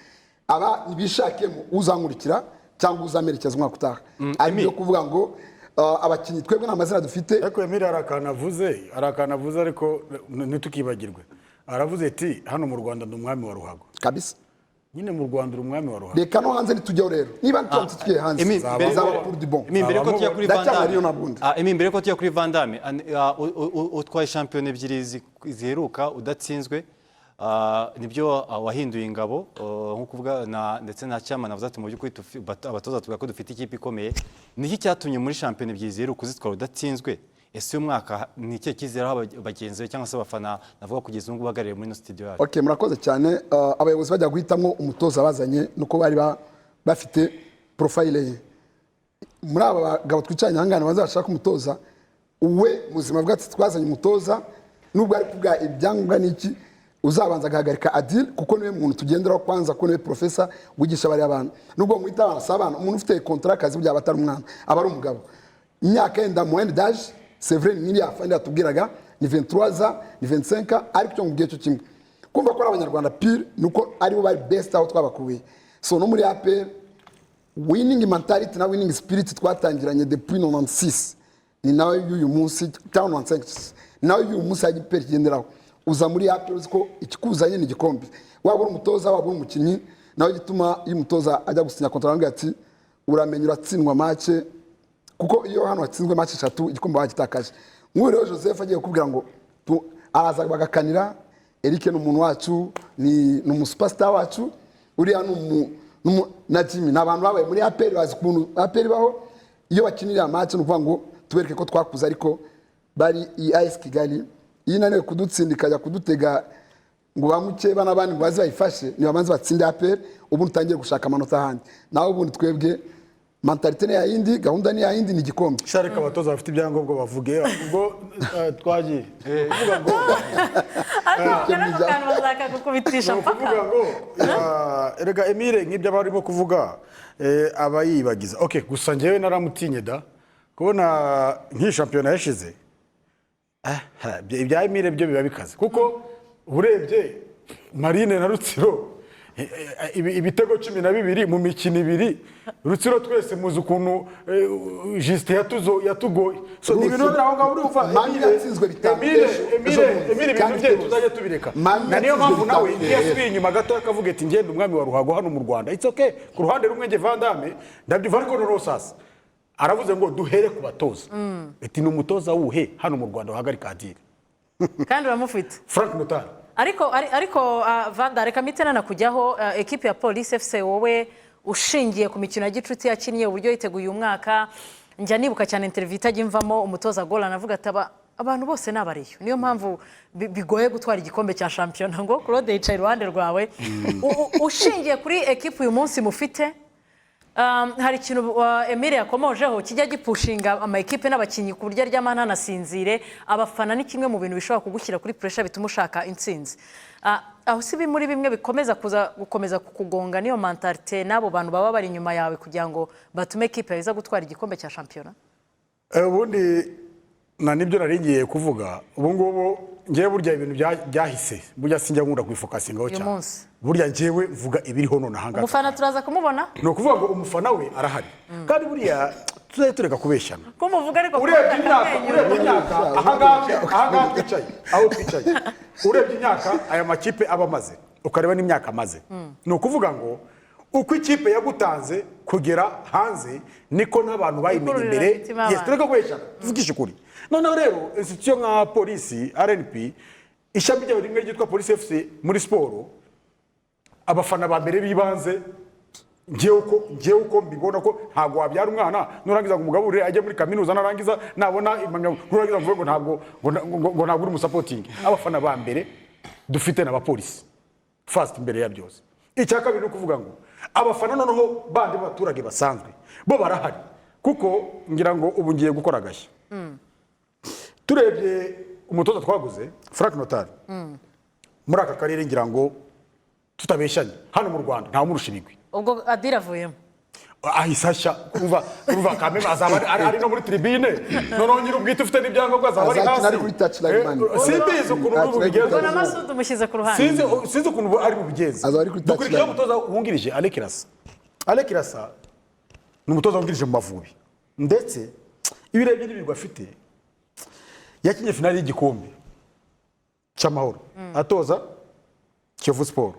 aba nibishakemo uzankurikira cyangwa uzamerekeza umwaka utaha. Ari kuvuga ngo abakinnyi twebwe n'amazina dufite. Ariko Emile arakanavuze ariko ntitukibagirwe aravuze ati hano mu Rwanda ndi umwami wa ruhago kabisa. Nyine mu Rwanda uri umwami wa ruhago. Reka no hanze nitujyeho rero niba ntutse tugiye hanze zaba pour du bon. Mbere ko tujya kuri Van Damme mbere ko tujya kuri Van Damme utwaye champion ebyiri ziheruka udatsinzwe. Nibyo wahinduye ingabo nko kuvuga ndetse na chairman avuze ati mu by'ukuri abatoza tuvuga ko dufite ikipe ikomeye. Niki cyatumye muri champion ebyiri ziheruka uzitwara udatsinzwe? Ese uyu mwaka ni ikihe kizera aho bagenzi be cyangwa se abafana navuga kugeza ubu bagaririye muri no studio yacu? Okay, murakoze cyane. Abayobozi bajya guhitamo umutoza bazanye nuko bari bafite profile ye. Muri aba bagabo twicanye hangana bazashaka umutoza uwe muzima bwatsi twazanye umutoza nubwo ari kuvuga ibyangombwa niki uzabanza gahagarika Adil kuko niwe muntu tugenderaho kwanza ko niwe professor wigisha bari abantu nubwo mwita abantu sabana umuntu ufite contract kazi bya batari umwana aba ari umugabo imyaka yenda moyenne d'âge c'est vrai ni yafandi atubwiraga ni 23 ni 25 ariko cyo ngubye cyo kimwe kumva ko abanyarwanda pire nuko ari bo bari best aho twabakuye. So no muri APR winning mentality na winning spirit twatangiranye depuis 96 ni nawe y'uyu munsi cyangwa 95 nawe y'uyu munsi agiper kigenderaho uza muri APR uziko ikikuzanye ni igikombe waba uri umutoza waba uri umukinnyi nawe gituma iyo umutoza ajya gusinya contract ngo ati uramenye uratsindwa match kuko iyo hano hatsinzwe match 3 igikombe bagitakaje. Nk'uri Joseph agiye kubwira ngo araza bagakanira Eric ni umuntu wacu ni umusuperstar wacu uri hano na Jimmy n'abantu babaye muri APR bazi kuntu APR baho iyo bakinira match no kuvuga ngo tubereke ko twakuza ariko bari AS Kigali yinaniwe kudutsindika ya kudutega ngo bamuke bana bandi ngo bazi bayifashe ni bamanzi batsinde APR ubu ntangiye gushaka amanota handi naho ubu twebwe mentalite ya yindi gahunda ni ya yindi ni gikombe shareka abatoza bafite ibyangombwa bavuge ubwo twagiye kuvuga ngo kandi bazaka kukubitisha paka kuvuga ngo erega Emile nk'ibyo barimo kuvuga abayibagiza. Okay, gusa ngewe naramutinye da kubona nk'i champion yashize ibya Emile byo biba bikaze kuko urebye Marine na Rutsiro ibitego 12 mu mikino 2 Rutsiro twese muzi ukuntu Justin yatugoye so ni ibintu aho ngaho urumva Emile ibintu bye tuzajya tubireka na niyo mpamvu nawe yasubiye inyuma gato akavuga ati ngende umwami wa ruhago hano mu Rwanda it's okay ku ruhande rumwe nge Vandame ndabyumva ariko Rosas aravuze ngo duhere ku batoza ati ni umutoza wuhe hano mu Rwanda wahagarika Adil kandi uramufite Frank Notari ariko Vanda reka mitena nakujyaho equipe ya Police FC wowe ushingiye ku mikino ya gicuti yakinnye uburyo yiteguye umwaka njya nibuka cyane interview itajyimvamo umutoza Gola navuga ataba abantu bose nabariyo niyo mpamvu bigoye gutwara igikombe cya champion ngo Claude yicaye iruhande rwawe ushingiye kuri equipe uyu munsi mufite hari ikintu Emile yakomojeho kijya gipushinga ama equipe n'abakinnyi ku buryo aryama ntanasinzire abafana ni kimwe mu bintu bishobora kugushyira kuri pressure bituma ushaka intsinzi aho si muri bimwe bikomeza gukomeza kukugonga niyo mentalite n'abo bantu baba bari inyuma yawe kugira ngo batume equipe iza gutwara igikombe cya champion ubundi na nibyo naringiye kuvuga ubu ngubu ngiye burya ibintu byahise burya sinjya nkunda kwifokasingaho cyane burya ngiyewe mvuga ibiriho none ahanga umufana turaza kumubona no kuvuga ngo umufana we arahari kandi buriya tuzaye tureka kubeshyana ko muvuga ariko urebye imyaka ahanga twicaye aho twicaye urebye imyaka aya makipe aba amaze ukareba n'imyaka amaze ni ukuvuga ngo uko ikipe yagutanze kugera hanze niko n'abantu bayimenye imbere tureka kubeshyana tuvugishe ukuri noneho rero institution nka polisi RNP ishami ryayo rimwe ryitwa Police FC muri siporo abafana ba mbere bibanze ngewe uko mbibona ko ntabwo wabyara umwana nurangiza ngo umugaburire ajye muri kaminuza narangiza nabona nurangiza mvuge ngo ntabwo uri umusapotingi abafana ba mbere dufite n'abapolisi first imbere ya byose icya kabiri ni ukuvuga ngo abafana noneho bandi b'abaturage basanzwe bo barahari kuko ngira ngo ubu ngiye gukora agashya turebye umutoza twaguze Frank Notari muri aka karere ngira ngo tutabeshyanye hano mu Rwanda nta murusha ibigwi ubwo Adil avuyemo ahisashya kumva kameme azaba ari no muri tribune noneho nyiri ubwite ufite n'ibyangombwa azaba ari hasi simbizi ukuntu uri bubigenza na Masud umushyize ku ruhande sinzi ukuntu ari bubigenza dukurikira umutoza wungirije Alec Kirasa ni umutoza wungirije mu Mavubi ndetse ibirebye n'ibirwa afite yakinye finali y'igikombe cy'amahoro atoza Kiyovu Sport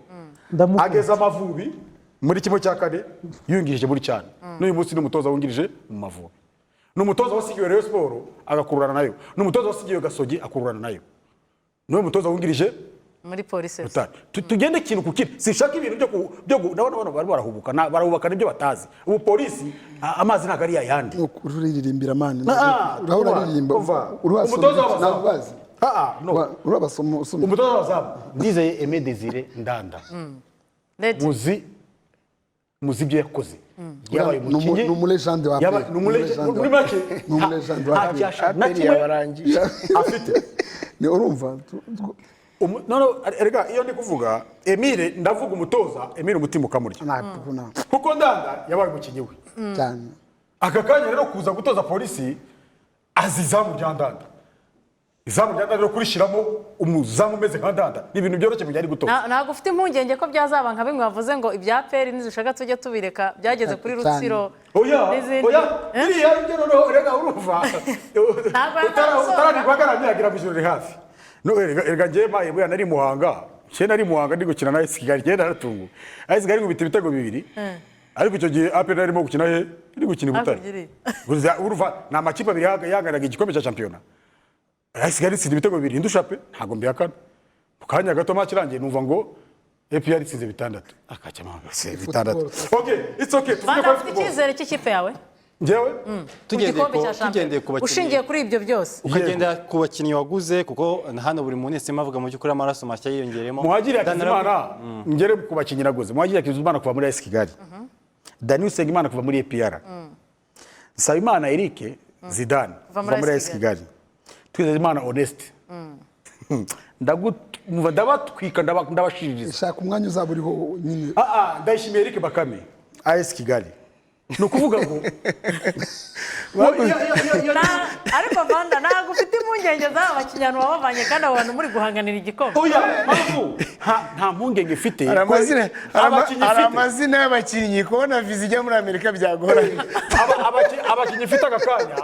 ageza Amavubi muri kimwe cya kane yungirije muri cyane n'uyu munsi ni umutoza wungirije mu Mavubi ni umutoza wasigiwe Rayon Sport agakururana nayo ni umutoza wasigiwe Gasogi akururana nayo ni umutoza wungirije muri Police tugende ikintu ku kindi sinshaka ibintu byo ndabona bari barahubuka barahubaka nibyo batazi ubu polisi amazi ntago ari yayandi ururirimbira mani urahora aririmba umutoza w'abazamu urabasoma umutoza w'abazamu ndizeye Aimé Désiré Ndanda muzi ibyo yakoze yabaye umukinnyi ni umulejande wa yabaye muri make ni umulejande wa yabarangije afite ni urumva none erega iyo ndi kuvuga Emile ndavuga umutoza Emile umutima ukamurya kuko Ndanda yabaye umukinnyi we cyane aka kanya rero kuza gutoza polisi azizamu rya Ndanda izamu rya Ndanda rero kurishiramo umuzamu umeze nka Ndanda ni ibintu byoroshye mu byari gutoza ntabwo ufite impungenge ko byazaba nka bimwe bavuze ngo ibya peri nizushaka tujye tubireka byageze kuri Rutsiro n'izindi iriya rugero noneho erega urumva utararigwagaramye yagira mu ijoro riri hafi erega njyewe maye buya nari Muhanga nari Muhanga ndi gukina na AS Kigali ngenda naratungu AS Kigali ngo ibitego 2 ariko icyo gihe APR arimo gukina he iri gukina Butare urumva na amakipe abiri yanganaga igikombe cya championnat AS Kigali itsinze ibitego 2 indushape ntago mbihakana mu kanya gato makirangiye numva ngo APR itsinze 6 akacyama 6 okay it's okay tuvuge ko afite icyizere cy'ikipe yawe njyewe tugendeye ku bakinnyi ushingiye kuri ibyo byose ukagenda ku bakinnyi waguze kuko hano buri muntu wese avuga mu by'ukuri amaraso mashya yiyongeremo Muhadjili Hakizimana ngere ku bakinnyi naguze Muhadjili Hakizimana kuva muri AS Kigali Daniel Usengimana kuva muri APR Nsabimana Eric Zidane kuva muri AS Kigali Twizeyimana Honest ndabatwika ndabashiririza shaka umwanya uzaba uriho nyine ndayishimiye Eric Bakame AS Kigali ni ukuvuga ngo ariko Vanda ntabwo ufite impungenge impungenge z'aba bakinnyi ahantu wabavanye kandi abo bantu muri guhanganira igikombe. oya mpamvu nta mpungenge ifite hari abakinnyi ifite amazina y'abakinnyi kubona viza ijya muri amerika byagoranye. abakinnyi ifite aka kanya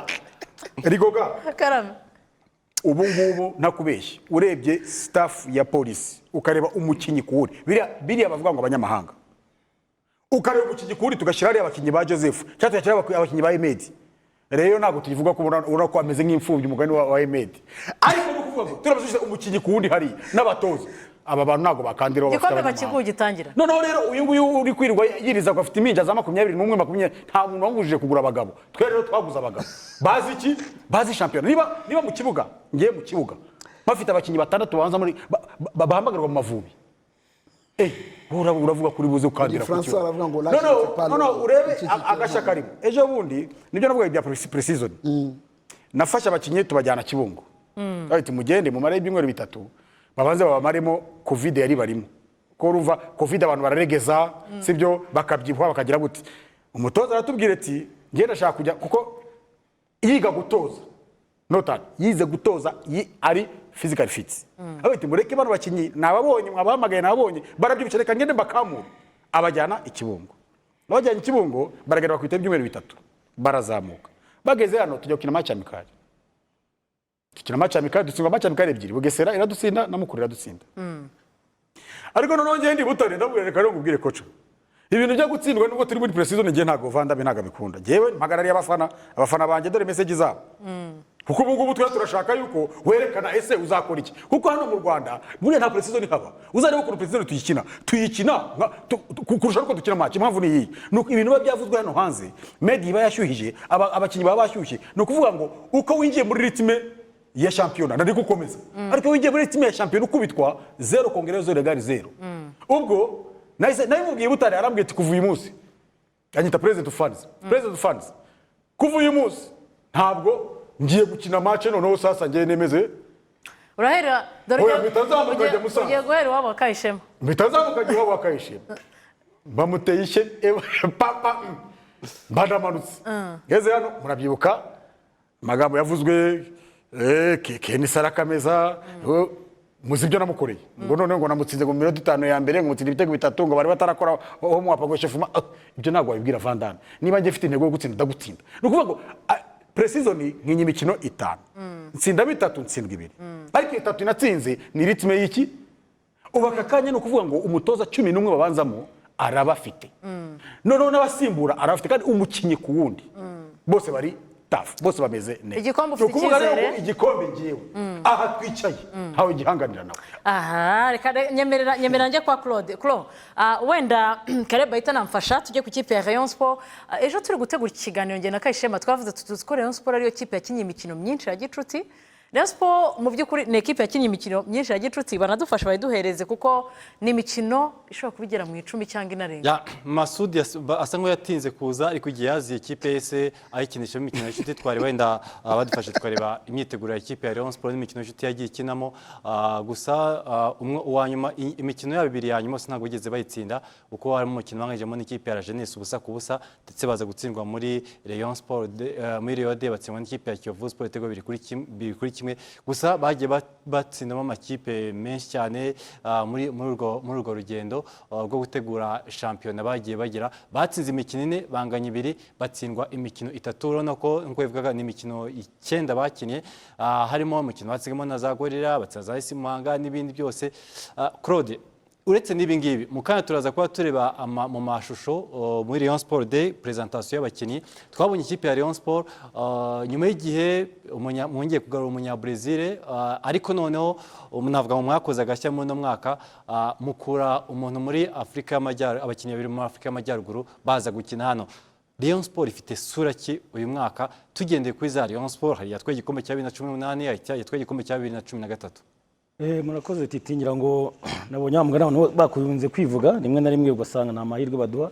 rigoga Karame. ubu ngubu ntakubeshye urebye staff ya polisi ukareba umukinnyi ku wundi biriya bavuga ngo abanyamahanga ukareba umukinnyi ku wundi tugashyira hariya abakinnyi ba Joseph cyangwa tugashyira abakinnyi ba Emedi rero ntabwo tuyivuga ko ubona ko ameze nk'imfubyi umugani wa Emedi ariko ni ukuvuga ngo turabasubiza umukinnyi ku wundi hariya n'abatoza aba bantu ntabwo bakandira igikombe bakiguha gitangira. noneho rero uyu nguyu uri kwirirwa yiriza ko afite iminja za 21 20 nta muntu wamubujije kugura abagabo twe rero twaguze abagabo bazi iki bazi shampiyona niba mu kibuga ngiye mu kibuga bafite abakinnyi batandatu babanza muri bahamagarwa mu Mavubi uravuga kuri buze ukandira ku kibuga no urebe agashya karimo ejo bundi nibyo navuga bya pre-season nafashe abakinnyi tubajyana Kibungo ati mugende mu mare y'ibyumweru 3 babanze babamaremo covid yari barimo ko urumva covid abantu bararegeza sibyo bakabyibwa bakagira gute umutoza aratubwira ati ngiye ndashaka kujya kuko yiga gutoza notani yize gutoza ari physical fit abiti mureke bano bakinyi nababonye mwabahamagaye nababonye barabyibukije reka ngende bakamura abajyana Ikibungo bajyanye Ikibungo baragera bakwita ibyumweru 3 barazamuka bageze hano tujya gukina match amikali tukina match amikali dutsinda match amikali ebyiri Bugesera iradutsinda na Mukuru iradutsinda ariko none ngende butare ndabwira reka rero ngubwire koca ibintu byo gutsindwa nubwo turi muri pre-season ngiye ntago vandabe ntago bikunda jewe mpagarariye abafana banje dore message zabo kuko ubu ngubu turashaka yuko werekana ese uzakora iki kuko hano mu Rwanda buriya nta pre-season haba uzareba ko pre-season tuyikina kurusha uko dukina match impamvu ni iyi nuko ibintu biba byavuzwe hano hanze media iba yashyuhije abakinnyi baba bashyushye no kuvuga ngo uko winjiye muri ritme ya shampiyona nari gukomeza ariko winjiye muri ritme ya shampiyona ukubitwa 0 kongerezo legal 0 ubwo nayi mubwiye butare arambwiye ati kuva uyu munsi anyita president funds kuva uyu munsi ntabwo ngiye gukina match noneho sasa ngiye nemeze urahera dore ugiye guhera iwabo wakayishema bitazamuka iwabo wakayishema bamuteye ishe papa badamanutse ngeze hano murabyibuka amagambo yavuzwe Ken Sarakameza muzi ibyo namukoreye ngo none ngo namutsinze mu minota 5 ya mbere ngo mutsinda ibitego 3 ngo bari batarakora ho mu apagoshe fuma ibyo nagwa bibwira Vandana niba ngiye mfite intego yo gutsinda ndagutsinda no kuvuga ngo pre-season nk'inyi mikino 5 ntsinda 3 ntsindwa 2 ariko 3 natsinze ni ritme y'iki ubaka kanya no kuvuga ngo umutoza 11 babanzamo arabafite none n'abasimbura arafite kandi umukinyi ku wundi bose bari bose bameze neza igikombe ufite icyizere igikombe ngiyewe aha twicaye hawe gihanganira nawe aha reka nyemerera njye kwa Claude wenda Kareba ahita namfasha tujye ku kipe ya Rayon Sport ejo turi gutegura ikiganiro njye na Kayishema twavuze tuzi ko Rayon Sport ariyo kipe yakinnye imikino myinshi ya gicuti Rayon Sport mu by'ukuri ni ekipe yakinnye imikino myinshi ya gicuti banadufasha bayiduhereze kuko ni imikino ishobora kubigera mu 10 cyangwa inarenga Masudi asa nko yatinze kuza ariko igihe yaziye ikipe yese ayikinisha mu mikino y'ishuti twari wenda badufashe twareba imyiteguro ya ikipe ya Rayon Sport n'imikino y'ishuti yagiye ikinamo gusa uwanyuma imikino ya bibiri yanyuma ntabwo bigeze bayitsinda uko hari mu mukino wangajemo n'ikipe ya Jeunesse ubusa ku busa ndetse baza gutsindwa muri Rayon Sport muri Rio de batsindwa n'ikipe ya Kiyovu Sport itego biri kuri kimwe gusa bagiye batsindamo amakipe menshi cyane muri urwo rugendo rwo gutegura shampiyona bagiye bagira batsinze imikino 4 banganya 2 batsindwa imikino 3 urabona ko nkwevuga ni imikino 9 bakinnye harimo umukino batsigamo na za Gorilla batsaza isi Muhanga n'ibindi byose Claude uretse n'ibingibi mukanya turaza kuba tureba mu mashusho muri Rayon Sport Day presentation y'abakinnyi twabonye ikipe ya Rayon Sport nyuma y'igihe mwongeye kugarura umunya Brazil ariko noneho navuga mu mwakoze agashya muri no mwaka mukura umuntu muri Afrika y'Amajyaruguru abakinnyi babiri muri Afrika y'Amajyaruguru baza gukina hano Rayon Sport ifite sura ki uyu mwaka tugendeye kuri za Rayon Sport hari yatwaye igikombe cya 2018 yatwaye igikombe cya 2013 murakoze titi ngira ngo nabonye amugana abantu bakuyunze kwivuga rimwe na rimwe ugasanga nta mahirwe baduha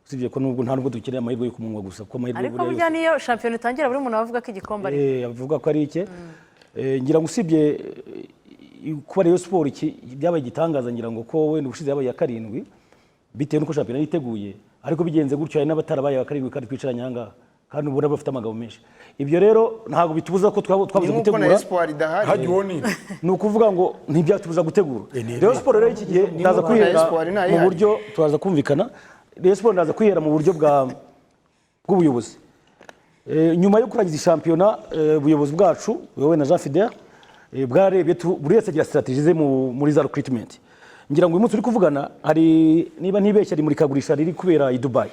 usibye ko nubwo nta nubwo dukeneye amahirwe yo kumunwa gusa ko amahirwe ariko burya niyo shampiyona itangira buri muntu avuga ko igikombe ari avuga ko ari iki ngira ngo usibye kuba Rayon Sport iki byabaye igitangaza ngira ngo ko wenda ubushize yabaye ya 7 bitewe nuko shampiyona yiteguye ariko bigenze gutyo hari n'abatarabaye ya 7 kandi twicaranye hanga kandi ubona bafite amagabo menshi. Ibyo rero ntabwo bitubuza ko twabuze gutegura. Ni ukuvuga ngo ntibyatubuza gutegura. Rayon Sport rero iki gihe ndaza kwihera mu buryo turaza kumvikana. Rayon Sport ndaza kwihera mu buryo bw'ubuyobozi. Nyuma yo kurangiza shampiyona ubuyobozi bwacu wowe na Jean Fidel bwarebye buri wese agira strategy ze muri za recruitment. Ngira ngo uyu munsi uri kuvugana hari niba ntibeshya ari muri kagurisha riri kubera i Dubai.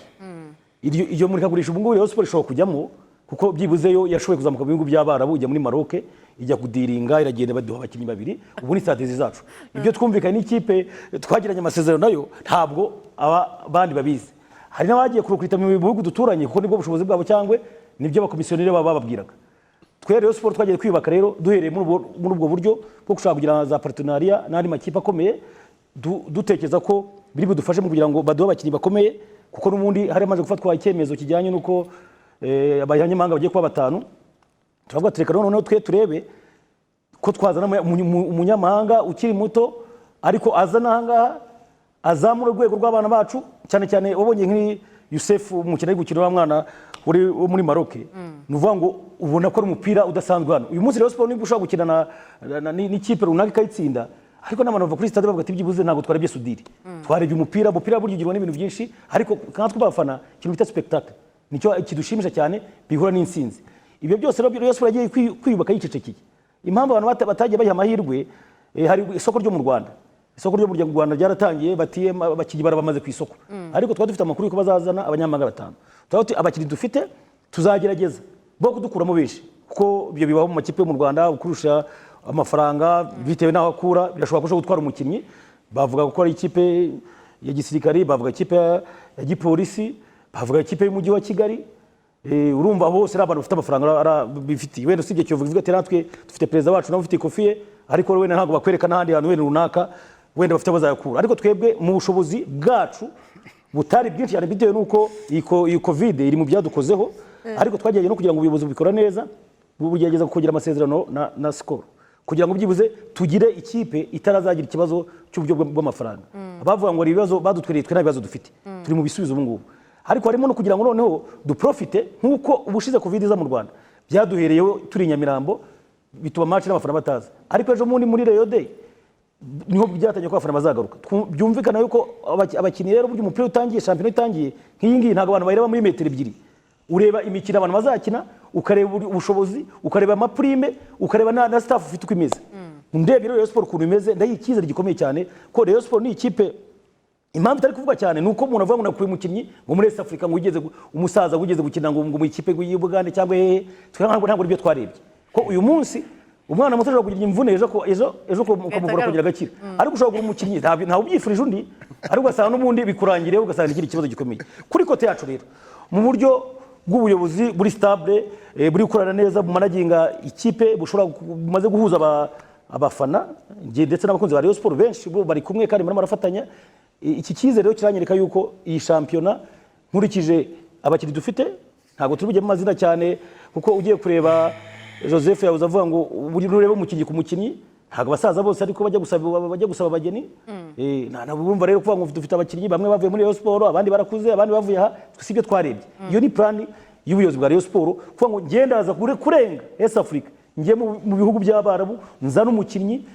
Iyo muri kagurisha ubu ngubu Rayon Sport ishobora kujyamo kuko byibuzeyo yashoboye kuzamuka mu bihugu by'Abarabu ijya muri Maroc ijya kudiringa iragenda baduha abakinnyi babiri. Ubu ni strategy zacu. Ibyo twumvikanye n'ikipe twagiranye amasezerano nayo ntabwo abandi babizi. Hari n'abagiye kurukrita mu bihugu duturanye kuko nibwo bushobozi bwabo cyangwe nibyo abakomisiyoneri baba bababwiraga. Twe Rayon Sport twagiye kwibaka rero duhereye muri ubwo buryo bwo gushaka kugira za partenariat n'andi makipe akomeye dutekereza ko biri budufashe mu kugira ngo baduhe abakinnyi bakomeye kuko n'ubundi hari amaze gufatwa icyemezo kijyanye n'uko abanyamahanga bagiye kuba batanu. Turavuga tureka noneho twe turebe ko twazana umunyamahanga ukiri muto ariko azana ahangaha azamura urwego rw'abana bacu cyane cyane wabonye nk'i Youssef umukino ari gukina wa mwana uri muri Maroc. Nuvuga ngo ubona ko ari umupira udasanzwe hano. Uyu munsi Rayon Sport niba ushaka gukina n'ikipe runaka ikayitsinda ariko n'abantu bava kuri stade bavuga ati byibuze ntabwo twarebye sudiri. Twarebye umupira buryo ugirwa n'ibintu byinshi ariko kandi twabafana ikintu bita spectacle. Nicyo kidushimisha cyane bihura n'insinzi. Ibyo byose rero Rayon Sport yagiye kwiyubaka yicecekeye. Impamvu abantu batagiye bayiha amahirwe hari isoko ryo mu Rwanda. Isoko ryo mu Rwanda ryaratangiye batiye abakinnyi barabamaze ku isoko. Ariko twaba dufite amakuru yuko bazazana abanyamahanga batanu. Twaba abakinnyi dufite tuzagerageza bo kudukuramo benshi kuko ibyo bibaho mu makipe yo mu Rwanda ukurusha amafaranga bitewe n'aho akura birashobora gutwara umukinnyi. Bavuga ko ari ikipe ya gisirikari, bavuga ikipe ya gipolisi, bavuga ikipe y'umujyi wa Kigali. Urumva bose ari abantu bafite amafaranga bifitiye. Wenda usibye Kiyovu ivuga ati natwe dufite perezida wacu nawe ufite kofiye ariko wenda ntabwo bakwereka n'ahandi hantu wenda runaka wenda bafite bazayakura. Ariko twebwe mu bushobozi bwacu butari bwinshi cyane bitewe n'uko iyi covid iri mu byadukozeho ariko twagiye no kugira ngo ubuyobozi bubikora neza bugerageza kugira amasezerano na Skol kugira ngo byibuze tugire ikipe itarazagira ikibazo cy'uburyo bw'amafaranga. Abavuga ngo ibibazo badutwereye twe nta bibazo dufite turi mu bisubizo ubu ngubu ariko harimo no kugira ngo noneho duprofite nk'uko ubushize covid iza mu Rwanda byaduhereyeho turi Nyamirambo bituma match n'abafana bataza ariko ejo muri Rayon Day niho byatangiye ko abafana bazagaruka. Byumvikana yuko abakinnyi rero buryo umupira utangiye shampiyona itangiye nk'iyi ngiyi ntabwo abantu bayireba muri metero ebyiri. Ureba imikino abantu bazakina ukareba ubushobozi ukareba amaprime ukareba na staff ufite uko imeze. Ndebye Rayon Sport ukuntu imeze ndayicyizere gikomeye cyane ko Rayon Sport ni ikipe impamvu itari kuvuga cyane nuko umuntu avuga ngo nakuye umukinnyi ngo muri East Africa ngo ugeze umusaza ugeze gukina ngo mu ikipe y'Ubugande cyangwa ntabwo ibyo twarebye ko uyu munsi umwana muto ashobora kugira imvune ejo ukamuvura kugira agakira ariko ushobora kugira umukinnyi ntawe ubyifurije undi ariko ugasanga n'ubundi bikurangire ugasanga ikindi kibazo gikomeye. Kuri kote yacu rero mu buryo bw'ubuyobozi buri stable buri gukorana neza mu managinga ikipe bumaze guhuza abafana ndetse n'abakunzi ba Rayon Sport benshi bari kumwe kandi barimo barafatanya. Iki cyizere rero kiranyereka yuko iyi shampiyona nkurikije abakinnyi dufite ntabwo turi bujye mu mazina cyane kuko ugiye kureba Joseph yavuze avuga ngo urebe umukinnyi ku mukinnyi ntabwo abasaza bose ariko bajya gusaba abageni. Nabumva rero kuvuga ngo dufite abakinnyi bamwe bavuye muri Rayon Sport abandi barakuze abandi bavuye aha sibyo twarebye. Iyo ni plan y'ubuyobozi bwa Rayon Sport kuvuga ngo ngendaza kurenga East Africa ngiye mu bihugu by'Abarabu nzana umukinnyi.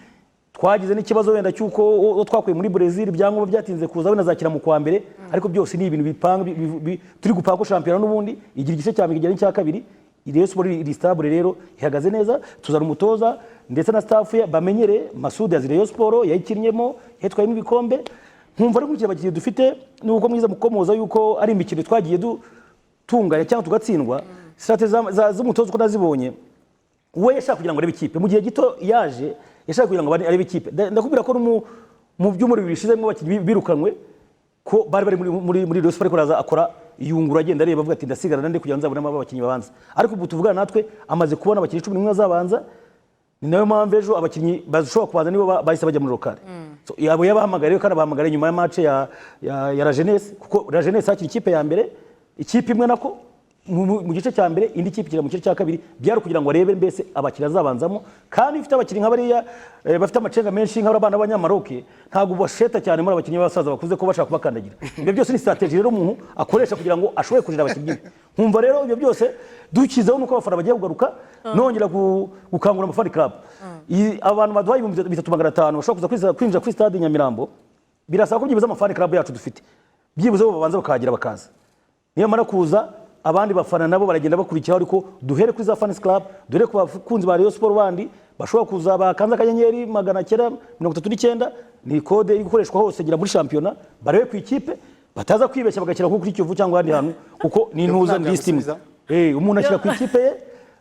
Twagize n'ikibazo wenda cyuko twakuye muri Brazil byangombwa byatinze kuza wenda zakira mu kwa mbere ariko byose ni ibintu bipanga turi gupanga ko shampiyona n'ubundi igira igice cya mbere igira n'icya kabiri. Rayon Sport iri stable rero ihagaze neza tuzana umutoza ndetse na staff ye bamenyere Masudi ya Rayon Sport yayikinnyemo yatwayemo ibikombe. Nkumva ari gukira abakinnyi dufite nuko mwiza mukomoza yuko ari imikino twagiye dutunganya cyangwa tugatsindwa strategy z'umutoza uko nazibonye we yashaka kugira ngo arebe ikipe mu gihe gito yaje yashaka kugira ngo arebe ikipe. Ndakubwira ko mu byumuri bishizemo abakinnyi birukanwe ko bari muri Rayon Sport ariko raza akora iyungura agenda areba avuga ati ndasigarana nde kugira ngo nzabone abakinnyi babanza ariko ubu tuvugana natwe amaze kubona abakinnyi 11 azabanza. Ni nayo mpamvu ejo abakinnyi bashobora kubanza nibo bahise bajya muri lokale. So yabo yabahamagariye kandi bahamagariye nyuma ya match ya La Jeunesse kuko La Jeunesse hakiri ikipe ya mbere ikipe imwe nako mu gice cya mbere indi kipe ikina mu gice cya kabiri byari kugira ngo arebe mbese abakiriya azabanzamo kandi ifite abakinnyi nka bariya bafite amacenga menshi nk'abana b'abanyamaroke ntabwo basheta cyane muri abakinnyi b'abasaza bakuze ko bashaka kubakandagira ibyo byose ni strategy rero umuntu akoresha kugira ngo ashobore kurira abakinnyi nkumva rero ibyo byose dukizeho nuko abafana bagiye kugaruka nongera gukangura amafani club abantu baduhaye 3,500 bashobora kuza kwinjira kuri stade Nyamirambo birasaba ko byibuze amafani club yacu dufite byibuze bo babanza bakagira bakaza niyo mara kuza abandi bafana nabo baragenda bakurikiraho ariko duhere kuri za fans club duhere ku bakunzi ba Rayon Sport bandi bashobora kuza bakanza akanyenyeri 939 ni code iri gukoreshwa hose gira muri championnat barebe ku ikipe bataza kwibeshya bagakira nko kuri Kiyovu cyangwa ahandi hantu kuko ni ntuza ndistim umuntu ashyira ku ikipe ye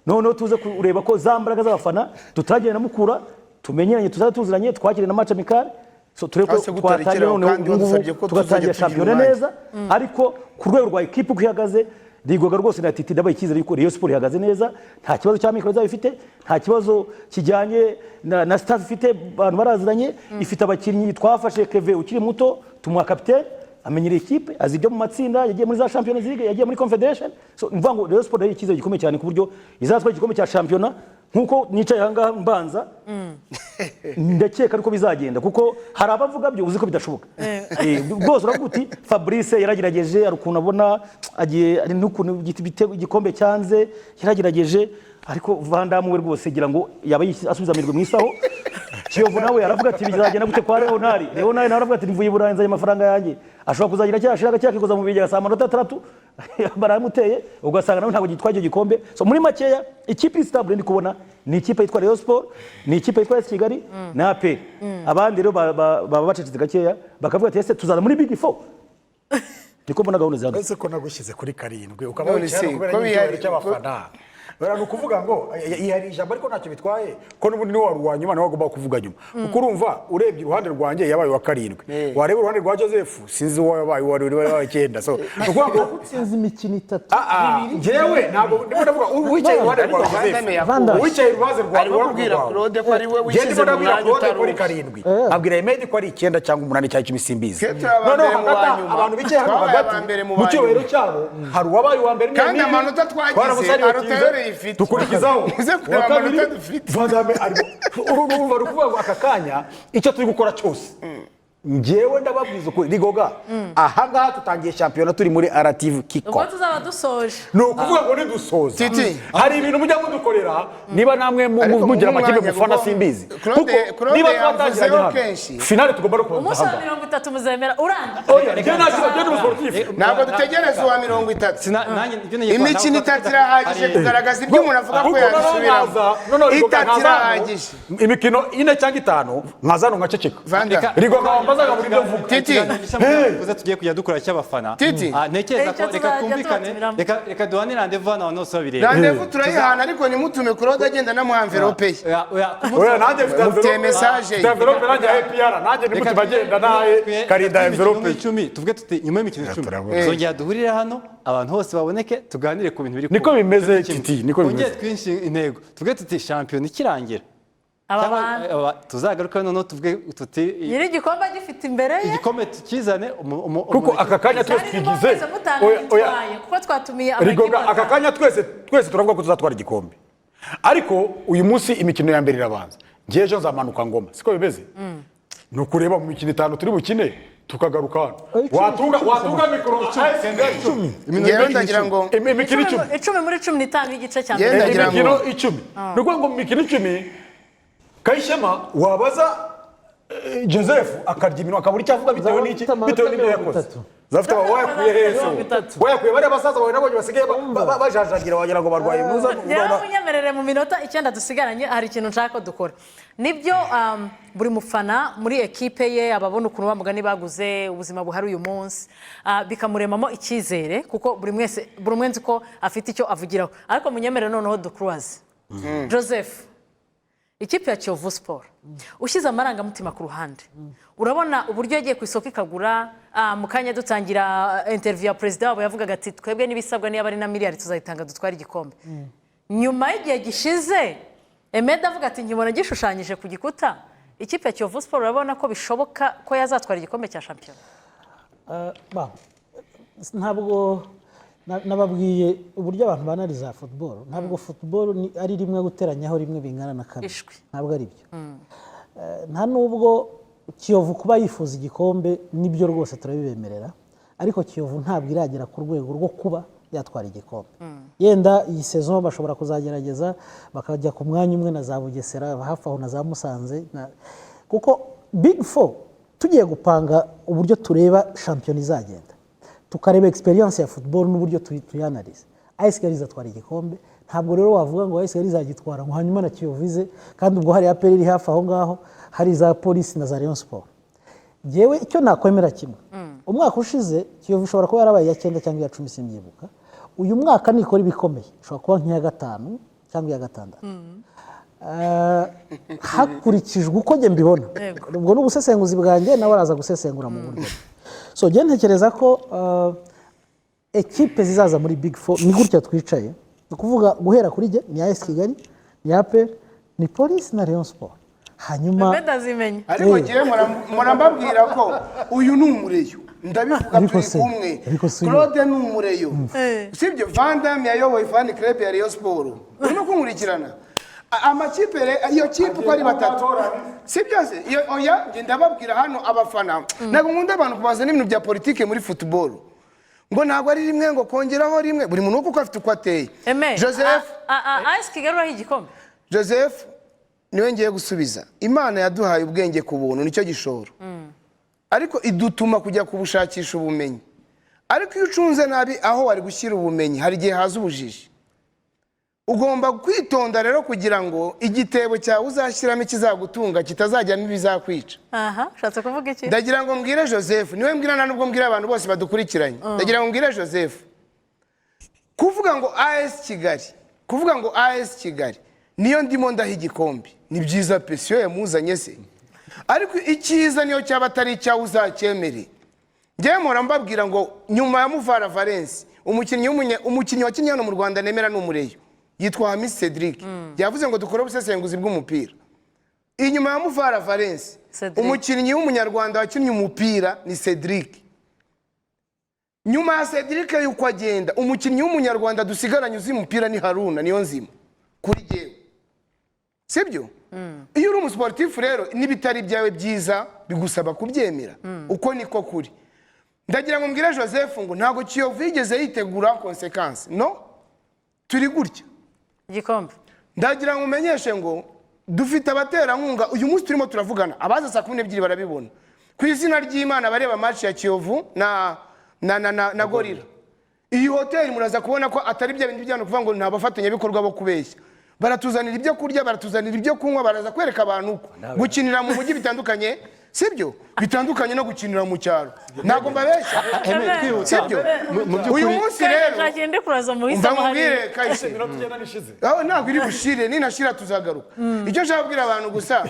none tuze kureba ko za mbaraga z'abafana tutagenda mukura tumenyeranye tuziranye twakire na match amical so tureko twatangira none tugatangira championnat neza ariko ku rwego rwa equipe uko ihagaze Digoga rwose na Titi ndabaye icyizere yuko Rayon Sport ihagaze neza nta kibazo cya mikoro zabo ifite nta kibazo kijyanye na staff ifite abantu baraziranye ifite abakinnyi twafashe Keve ukiri muto tumwa capitaine amenyera equipe azi ibyo mu matsinda yagiye muri za Champions League yagiye muri Confederation so mvuga ngo Rayon Sport ari icyizere gikomeye cyane ku buryo izatwara igikombe cya championnat nkuko nicaye hanga mbanza ndakeka ariko bizagenda kuko hari abavuga byo uzi ko bidashoboka rwose uravuga uti Fabrice yaragerageje arukuna abona agiye ari n'ukuntu igikombe cyanze yaragerageje ariko Vandamu we rwose gira ngo yaba asubiza amirwe mu isaho Kiyovu nawe aravuga ati bizagenda gute kwa Leonari nawe aravuga ati mvuye Burayi nzanye amafaranga yanjye ashobora kuzagira cyashira cyakikoza mu bigega saa manota 3 baramuteye ugasanga nawe ntabwo gitwaje igikombe so muri makeya ikipe stable ndi kubona ni ikipe yitwa Rayon Sport ni ikipe yitwa AS Kigali na APR abandi rero baba bacecetse gakeya bakavuga ati ese tuzana muri Big 4 ndiko mbona gahunda zawe ese ko nagushyize kuri karindwi ukaba wicara kubera n'icyo cy'abafana bara kuvuga ngo ihari ijambo ariko ntacyo bitwaye ko n'ubundi ni wa nyuma nawe agomba kuvuga nyuma kuko urumva urebye uruhande rwanjye yabaye wa karindwi wareba uruhande rwa Joseph sinzi uwo yabaye wa 9 so ukuvuga ngo utsinze imikino 3 jewe ntabwo ndimo ndavuga wicaye uruhande rwa Joseph wicaye uruhande rwa ubwira Claude ko ari we wishyize mu mwanya utari karindwi abwira Emedi ko ari 9 cyangwa 8 cyangwa 10 simbizi none abantu bicaye hano hagati mu cyubahiro cyabo hari uwabaye wa mbere kandi amanota twagize tukurikizaho Vandame urumva rukuvuga ngo aka kanya icyo turi gukora cyose ngewe ndababwiza uko Rigoga aha ngaha tutangiye championnat turi muri RTV Kiko ubwo tuzaba dusoje no kuvuga ngo nidusoza hari ibintu mujya mudukorera niba namwe mugira amakipe mufana simbizi niba twatangiye kenshi finale tugomba no kubanza umusha 30 muzemera uranga oya reka nashije mu sportif ntabwo dutegereza uwa 30 imikino 3 irahagije kugaragaza ibyo umuntu avuga ko yabisubiramo irahagije imikino 4 cyangwa 5 nkazano nkaceceka Rigoga bazaga muri byo vuga Titi uza tugiye kujya dukora cy'abafana ntekereza ko reka twumvikane reka duhane rendez-vous hano nose babireba rendez-vous turayihana ariko nimutume Claude agenda na mu envelope oya nanjye mufite message envelope nanjye APR nanjye nimutume bagenda naye karinda envelope 10 tuvuge tuti nyuma y'imikino 10 zongera duhurire hano abantu hose baboneke tuganire ku bintu biri niko bimeze Titi niko bimeze twinshi intego tuvuge tuti champion ikirangira tuzagaruka noneho tuvuge tuti nyiri igikombe gifite imbere ye igikombe tukizane kuko aka kanya twese twigize kuko twatumiye Rigoga aka kanya twese turavuga ko tuzatwara igikombe ariko uyu munsi imikino ya mbere irabanza ngiye ejo nzamanuka Ngoma siko bimeze ni ukureba mu mikino 5 turi bukine tukagaruka hano watunga mikoro 10 ngero ndagira ngo imikino 10 muri 15 y'igice cya mbere imikino 10 nuko ngo imikino 10 Kayishema wabaza Joseph akarya iminwa akabura icyo avuga bitewe n'iki bitewe n'ibyo yakoze zafite wayakuye heso wayakuye bari abasaza bawe nabo basigaye bajajagira wagira ngo barwaye muza munyemerere mu minota 9 dusigaranye hari ikintu nshaka dukora nibyo buri mufana muri equipe ye ababona ukuntu bamugani baguze ubuzima buhari uyu munsi bikamuremamo icyizere kuko buri mwenzi ko afite icyo avugiraho ariko munyemerere noneho dukruaze Joseph ikipe ya Kiyovu Sport ushyize amarangamutima ku ruhande urabona uburyo yagiye ku isoko ikagura mu kanya dutangira interview ya president wabo yavugaga ati twebwe n'ibisabwa niba ari na miliyari tuzayitanga dutwara igikombe nyuma y'igihe gishize Emeda avuga ati nkibona gishushanyije ku gikuta ikipe ya Kiyovu Sport urabona ko bishoboka ko yazatwara igikombe cya champion ntabwo nababwiye uburyo abantu banariza football ntabwo football ari rimwe guteranyaho rimwe bingana na kabiri ntabwo ari byo nta nubwo Kiyovu kuba yifuza igikombe nibyo rwose turabibemerera ariko Kiyovu ntabwo iragera ku rwego rwo kuba yatwara igikombe yenda iyi saison bashobora kuzagerageza bakajya ku mwanya umwe na za Bugesera hafi aho na za Musanze kuko Big Four tugiye gupanga uburyo tureba shampiyona izagenda tukareba experience ya football n'uburyo tuyanalize AS Kigali izatwara igikombe ntabwo rero wavuga ngo AS Kigali izagitwara ngo hanyuma na Kiyovu ize kandi ubwo hari APR iri hafi aho ngaho hari za Police na za Rayon Sport jewe icyo nakwemera kimwe umwaka ushize Kiyovu ushobora kuba yarabaye ya 9 cyangwa ya 10 simyibuka uyu mwaka nikora ibikomeye ushobora kuba nk'iya 5 cyangwa iya 6 hakurikijwe uko nge mbibona ubwo n'ubusesenguzi bwanjye nawe araza gusesengura mu buryo so nge ntekereza ko ekipe zizaza muri Big Four ni gutya twicaye ni kuvuga guhera kuri jye ni AS Kigali ni APR ni Police na Rayon Sport hanyuma ariko ngiye murambabwira ko uyu ni umureyo ndabivuga turi kumwe Claude ni umureyo sibyo Vandam yayoboye fan club ya Rayon Sport urimo kunkurikirana amakipe iyo kipe uko ari batatu sibyo se oya nge ndababwira hano abafana ntabwo nkunda abantu kubaza n'ibintu bya politike muri football ngo ntabwo ari rimwe ngo kongeraho rimwe buri muntu uko afite uko ateye Joseph AS Kigali uraho igikombe Joseph niwe ngiye gusubiza Imana yaduhaye ubwenge ku buntu nicyo gishoro ariko idutuma kujya kubushakisha ubumenyi ariko iyo ucunze nabi aho wari gushyira ubumenyi hari igihe haza ubujiji ugomba kwitonda rero kugira ngo igitebo cyawe uzashyiramo ikizagutunga kitazajyamo ibizakwica ushatse kuvuga iki ndagira ngo mbwire Joseph niwe mbwira nubwo mbwira abantu bose badukurikiranye ndagira ngo mbwire Joseph kuvuga ngo AS Kigali niyo ndimo ndaha igikombe ni byiza pe siyo yamuzanye se ariko icyiza niyo cyaba atari icyawe uzacyemere njyewe mpora mbabwira ngo nyuma ya Muvara Valence umukinnyi wakinnye hano mu Rwanda nemera ni umureyo yitwa Hamis Cedric yavuze ngo dukore ubusesenguzi bw'umupira inyuma ya Muvara Valence umukinnyi w'umunyarwanda wakinnye umupira ni Cedric nyuma ya Cedric yuko agenda umukinnyi w'umunyarwanda dusigaranye uzi umupira ni Haruna niyo nzima kuri jewe sibyo iyo uri umusportif rero n'ibitari byawe byiza bigusaba kubyemera uko niko kuri ndagira ngo mbwire Joseph ngo ntago Kiyovu yigeze yitegura consequence no turi gutya igikombe ndagira ngo umenyeshe ngo dufite abaterankunga uyu munsi turimo turavugana abaza saa 12 barabibona ku izina ry'Imana bareba match ya Kiyovu na Gorilla iyi hoteli muraza kubona ko atari bya bindi byano kuvuga ngo nta bafatanya bikorwa bo kubeshya baratuzanira ibyo kurya baratuzanira ibyo kunywa baraza kwereka abantu gukinira mu mujyi bitandukanye sibyo bitandukanye no gukinira mu cyaro ntago mbabeshya sibyo uyu munsi rero nagende kuraza mu hisa mahari kahise ntabwo iri bushire ninashira tuzagaruka icyo nshaka kubwira abantu gusa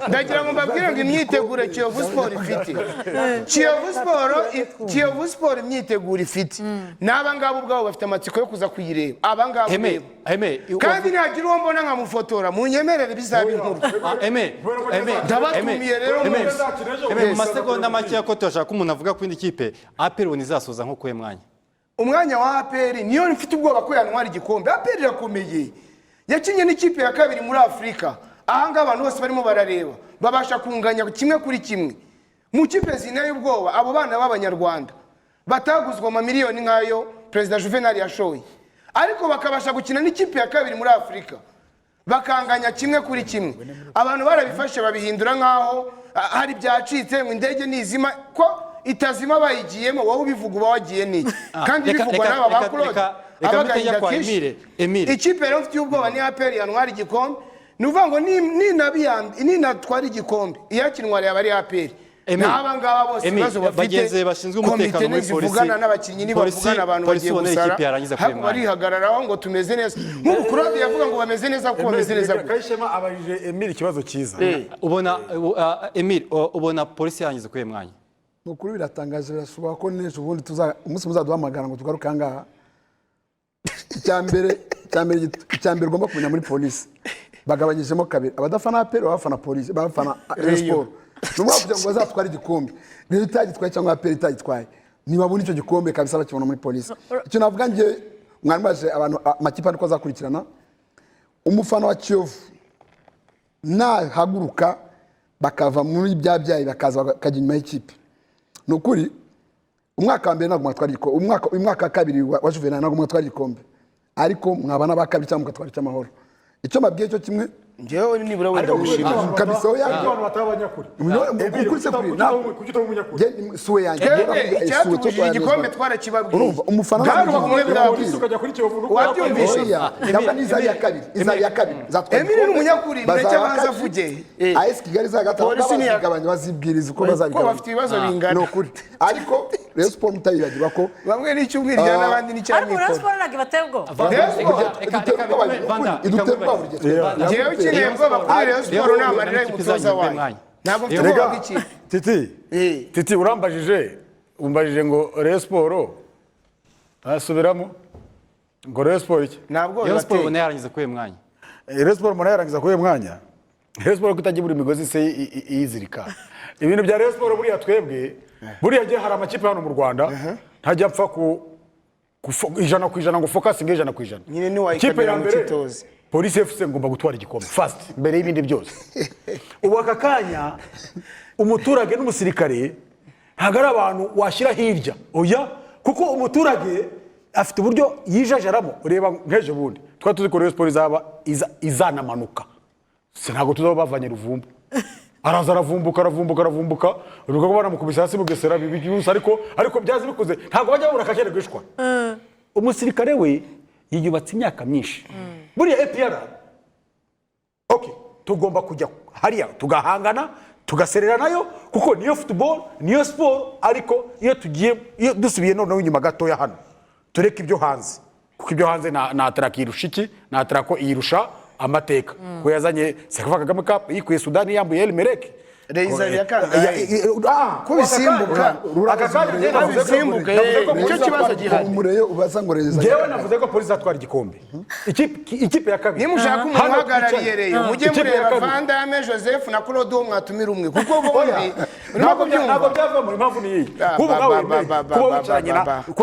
ndagira ngo mbabwire ngo imyitegure Kiyovu Sport ifite Kiyovu Sport imyitegure ifite n'aba ngabo ubwabo bafite amatsiko yo kuza kuyireba aba ngabo kandi ntagira uwo mbona nkamufotora munyemerere bizaba inkuru ndabatumiye rero mu masegonda make ko turashaka umuntu avuga ku indi kipe APR ubona izasoza nko kuye mwanya umwanya wa APR niyo mfite ubwoba ko yantwara igikombe APR irakomeye yakinye n'ikipe ya kabiri muri Afrika ahanga abantu bose barimo barareba babasha kunganya kimwe kuri kimwe mu kipe zinaye ubwoba abo bana b'abanyarwanda bataguzwa amamiliyoni nkayo President Juvenal yashoye ariko bakabasha gukina n'ikipe ya kabiri muri Afrika bakanganya kimwe kuri kimwe abantu barabifashe babihindura nkaho hari byacitse ngo indege nizima ko itazima bayigiyemo wowe ubivuga uba wagiye niki kandi bivugwa n'aba ba Claude abagahita kishi ikipe rero mfite ubwoba ni APR yantwara igikombe nuvuga ngo ninatwara igikombe iyakinwara yaba ari APR n'aba ngaba bose bazo bagenze bashinzwe umutekano muri polisi bavugana n'abakinnyi nibavugana abantu bagiye gusara barihagararaho ngo tumeze neza nk'ubu Claude yavuga ngo bameze neza ko bameze neza Kayishema abajije Emile ikibazo cyiza ubona Emile ubona polisi yangize kuye mwanya nukuri biratangaje birashoboka ko nejo ubundi umunsi muzaduhamagara ngo tugaruke ngaha icyambere ugomba kumenya muri polisi bagabanyijemo kabiri abadafana APR abafana polisi abafana Rayon Sport numva kugira ngo bazatware igikombe niyo itagitwaye cyangwa APR itagitwaye ntibabona icyo gikombe kabisa bakibona muri polisi icyo navuga ngiye mwaramaje abantu amakipe ariko azakurikirana umufana wa Kiyovu nahaguruka bakava muri bya byayi bakaza bakajya inyuma y'ikipe ni ukuri umwaka wa mbere ntabwo mwatwara igikombe umwaka wa kabiri wa Juvenal ntabwo mwatwara igikombe ariko mwabana ba kabiri cyangwa mugatwara icy'amahoro icyo mbabwiye cyo kimwe njyewe nibura wenda gushima kabisa we abantu batabanyakuri ukuri se kuri kuki utamunyakuri suwe yanjye icyatubujije igikombe twarakibabwiye urumva umufana ukajya kuri Kiyovu wabyumvise ndabona n'izari ya kabiri izari ya kabiri zatwara Emile ni umunyakuri mureke abanza avuge AS Kigali za gatatu bazigabanya bazibwiriza uko bazabigabanya bafite ibibazo bingana ni ukuri ariko Rayon Sport mutayibagirwa ko bamwe n'icyumwirya n'abandi n'icyamikoro Rayon Sport ntabwo ibateye ubwoba njyewe ukeneye ubwoba kuri Rayon Sport n'amarira y'umutoza wayo ntabwo mfite ubwoba bw'ikipe Titi umbajije ngo Rayon Sport asubiramo ngo Rayon Sport iki ntabwo Rayon Sport ubona yarangiza kuri uyu mwanya Rayon Sport mbona yarangiza kuri uyu mwanya Rayon Sport kutagira buri migozi se iyizirika ibintu bya Rayon Sport buriya twebwe buriya gihe hari amakipe hano mu Rwanda ntajya mpfa ku ijana ku ijana ngo focusinge ijana ku ijana nyine ni wayikabira mu kitozi Police FC ngomba gutwara igikombe fast mbere y'ibindi byose ubu aka kanya umuturage n'umusirikare ntabwo ari abantu washyira hirya oya kuko umuturage afite uburyo yijajaramo ureba nk'ejo bundi twari tuzi ko Rayon Sport izanamanuka ntabwo tuzaba bavanye Ruvumbu araza aravumbuka urugo banamukubise hasi Bugesera bibyusa ariko byazi bikuze ntabwo bajya babura akakere gwishwa umusirikare we yiyubatse imyaka myinshi buriya APR okay tugomba kujya hariya tugahangana tugaserera nayo kuko niyo football niyo sport ariko iyo dusubiye noneho inyuma gatoya hano tureke ibyo hanze kuko ibyo hanze na atraka irushiki na atrako irusha amateka ko yazanye Sekafa Kagame Cup yikuye Sudani yambuye El Merek Reiza ya kangahe kubisimbuka akakanya kubisimbuka nicyo kibazo gihari umureye ubaza ngo Reiza ngewe navuze ko polisi atwara igikombe ikipe ya kabiri nimushaka umuhagarariye reyo mujye mureba Vandame Joseph na Claude mwatumira umwe kuko bombi ntabwo byavamo impamvu ni iyi kuba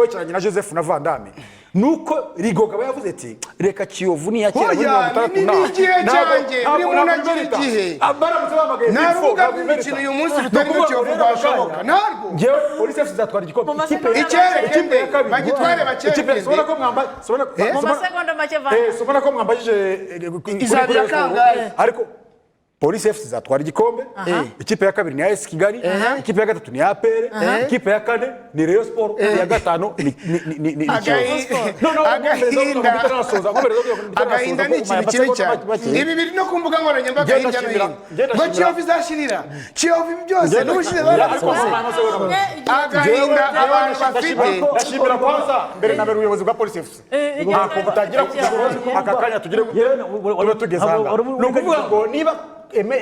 wicaranye na Joseph na Vandame nuko Rigoga yavuze ati reka Kiyovu ni yakera muri 63 ntabwo umuntu agira igihe baramutse bamagaye narubuga rw'imikino uyu munsi rutarimo Kiyovu rwashoboka ntabwo ngewe polisi FC izatwara igikombe ikipe ya kabiri bagitware bakerekeze sobona ko mwamba mu masegonda make Vandame sobona ko mwambajije izabira kangahe ariko Police FC izatwara igikombe ikipe ya kabiri ni AS Kigali ikipe ya gatatu ni APR ikipe ya kane ni Rayon Sport ya gatano ni agahinda ni ikintu kibi cyane ibi biri no ku mbuga nkoranyambaga hirya no hino ngo Kiyovu izashirira Kiyovu byose n'ubushize barabikoze agahinda abantu bafite ndashimira kwanza mbere na mbere ubuyobozi bwa Police FC ntabwo butagira aka kanya tugire tugezanga ni ukuvuga ngo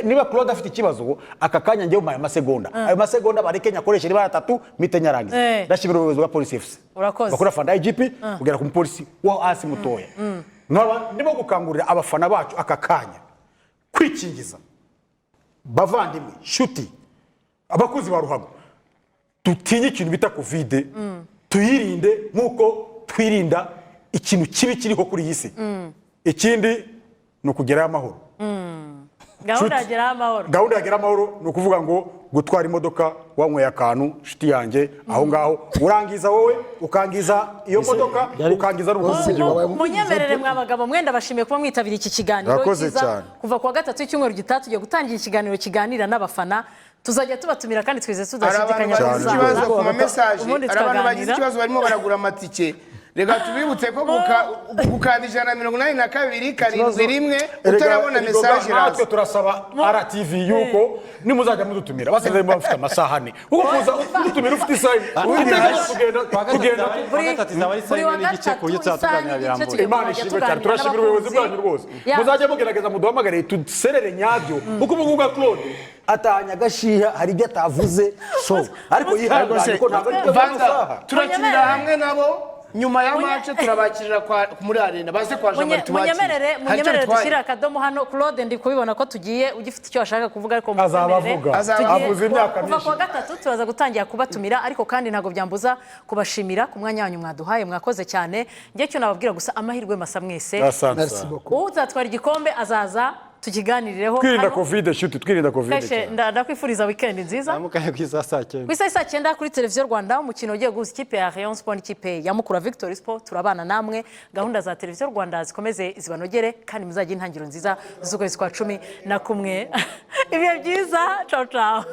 niba Claude afite ikibazo aka kanya njyewe umaye amasegonda ayo masegonda bareke nyakoreshe niba 3 mite nyarangiza ndashimira ubuyobozi bwa Police FC bakora fanda IGP kugera ku mupolisi wa hasi mutoya ndimo gukangurira abafana bacu aka kanya kwikingiza bavandimwe shuti abakuzi ba ruhago tutinye ikintu bita covid tuyirinde nkuko twirinda ikintu kibi kiriho kuri iyi si ikindi ni ukugeraho amahoro gahunda yagera amahoro ni ukuvuga ngo gutwara imodoka wanyweye akantu nshuti yanjye aho ngaho urangiza wowe ukangiza iyo modoka ukangiza munyemerere mwa bagabo mwenda bashimiye kuba mwitabira iki kiganiro cyiza kuva kuwa gatatu y'icyumweru gitaha tugiye gutangira ikiganiro kiganira n'abafana tuzajya tubatumira kandi twize tudashidikanya ikibazo ku ma message abantu bagize ikibazo barimo baragura amatike reka tubibutse ko gukanda 182 karindwi rimwe utarabona message natwe turasaba RTV yuko nimuzajya mudutumira basigaye bafite amasaha ane uko kuza udutumira ufite isaha tugenda buri wa gatatu isaha n'igice Imana ishimwe cyane turashimira ubuyobozi bwanyu rwose muzajya mugerageza muduhamagare tuserere nyabyo uko umuvuga Claude atanya gashiha hari ibyo atavuze so ariko yihangane ko ntabwo ari turakirira hamwe nabo nyuma ya match turabakirira muri arena baze kwa Jean Marie munyemerere dushyire akadomo hano. Claude ndi kubibona ko tugiye ugifite icyo washaka kuvuga ariko azabavuga avuze imyaka myinshi kuva gatatu turaza gutangira kubatumira ariko kandi ntabwo byambuza kubashimira ku mwanya wanyu mwaduhaye mwakoze cyane. Ngiye cyo nababwira gusa amahirwe masa mwese. Uzatwara igikombe azaza tukiganirireho. Twirinda covid shoot twirinda covid. Ndakwifuriza weekend nziza. Namukaye kwisa saa 9. Kwisa saa 9 kuri televiziyo Rwanda umukino ugiye guhuza ikipe ya Rayon Sport n'ikipe ya Mukura Victory Sport. Turabana namwe gahunda za televiziyo Rwanda zikomeze zibanogere kandi muzajye intangiro nziza z'ukwezi kwa 10 na kumwe. Ibihe byiza. Ciao ciao.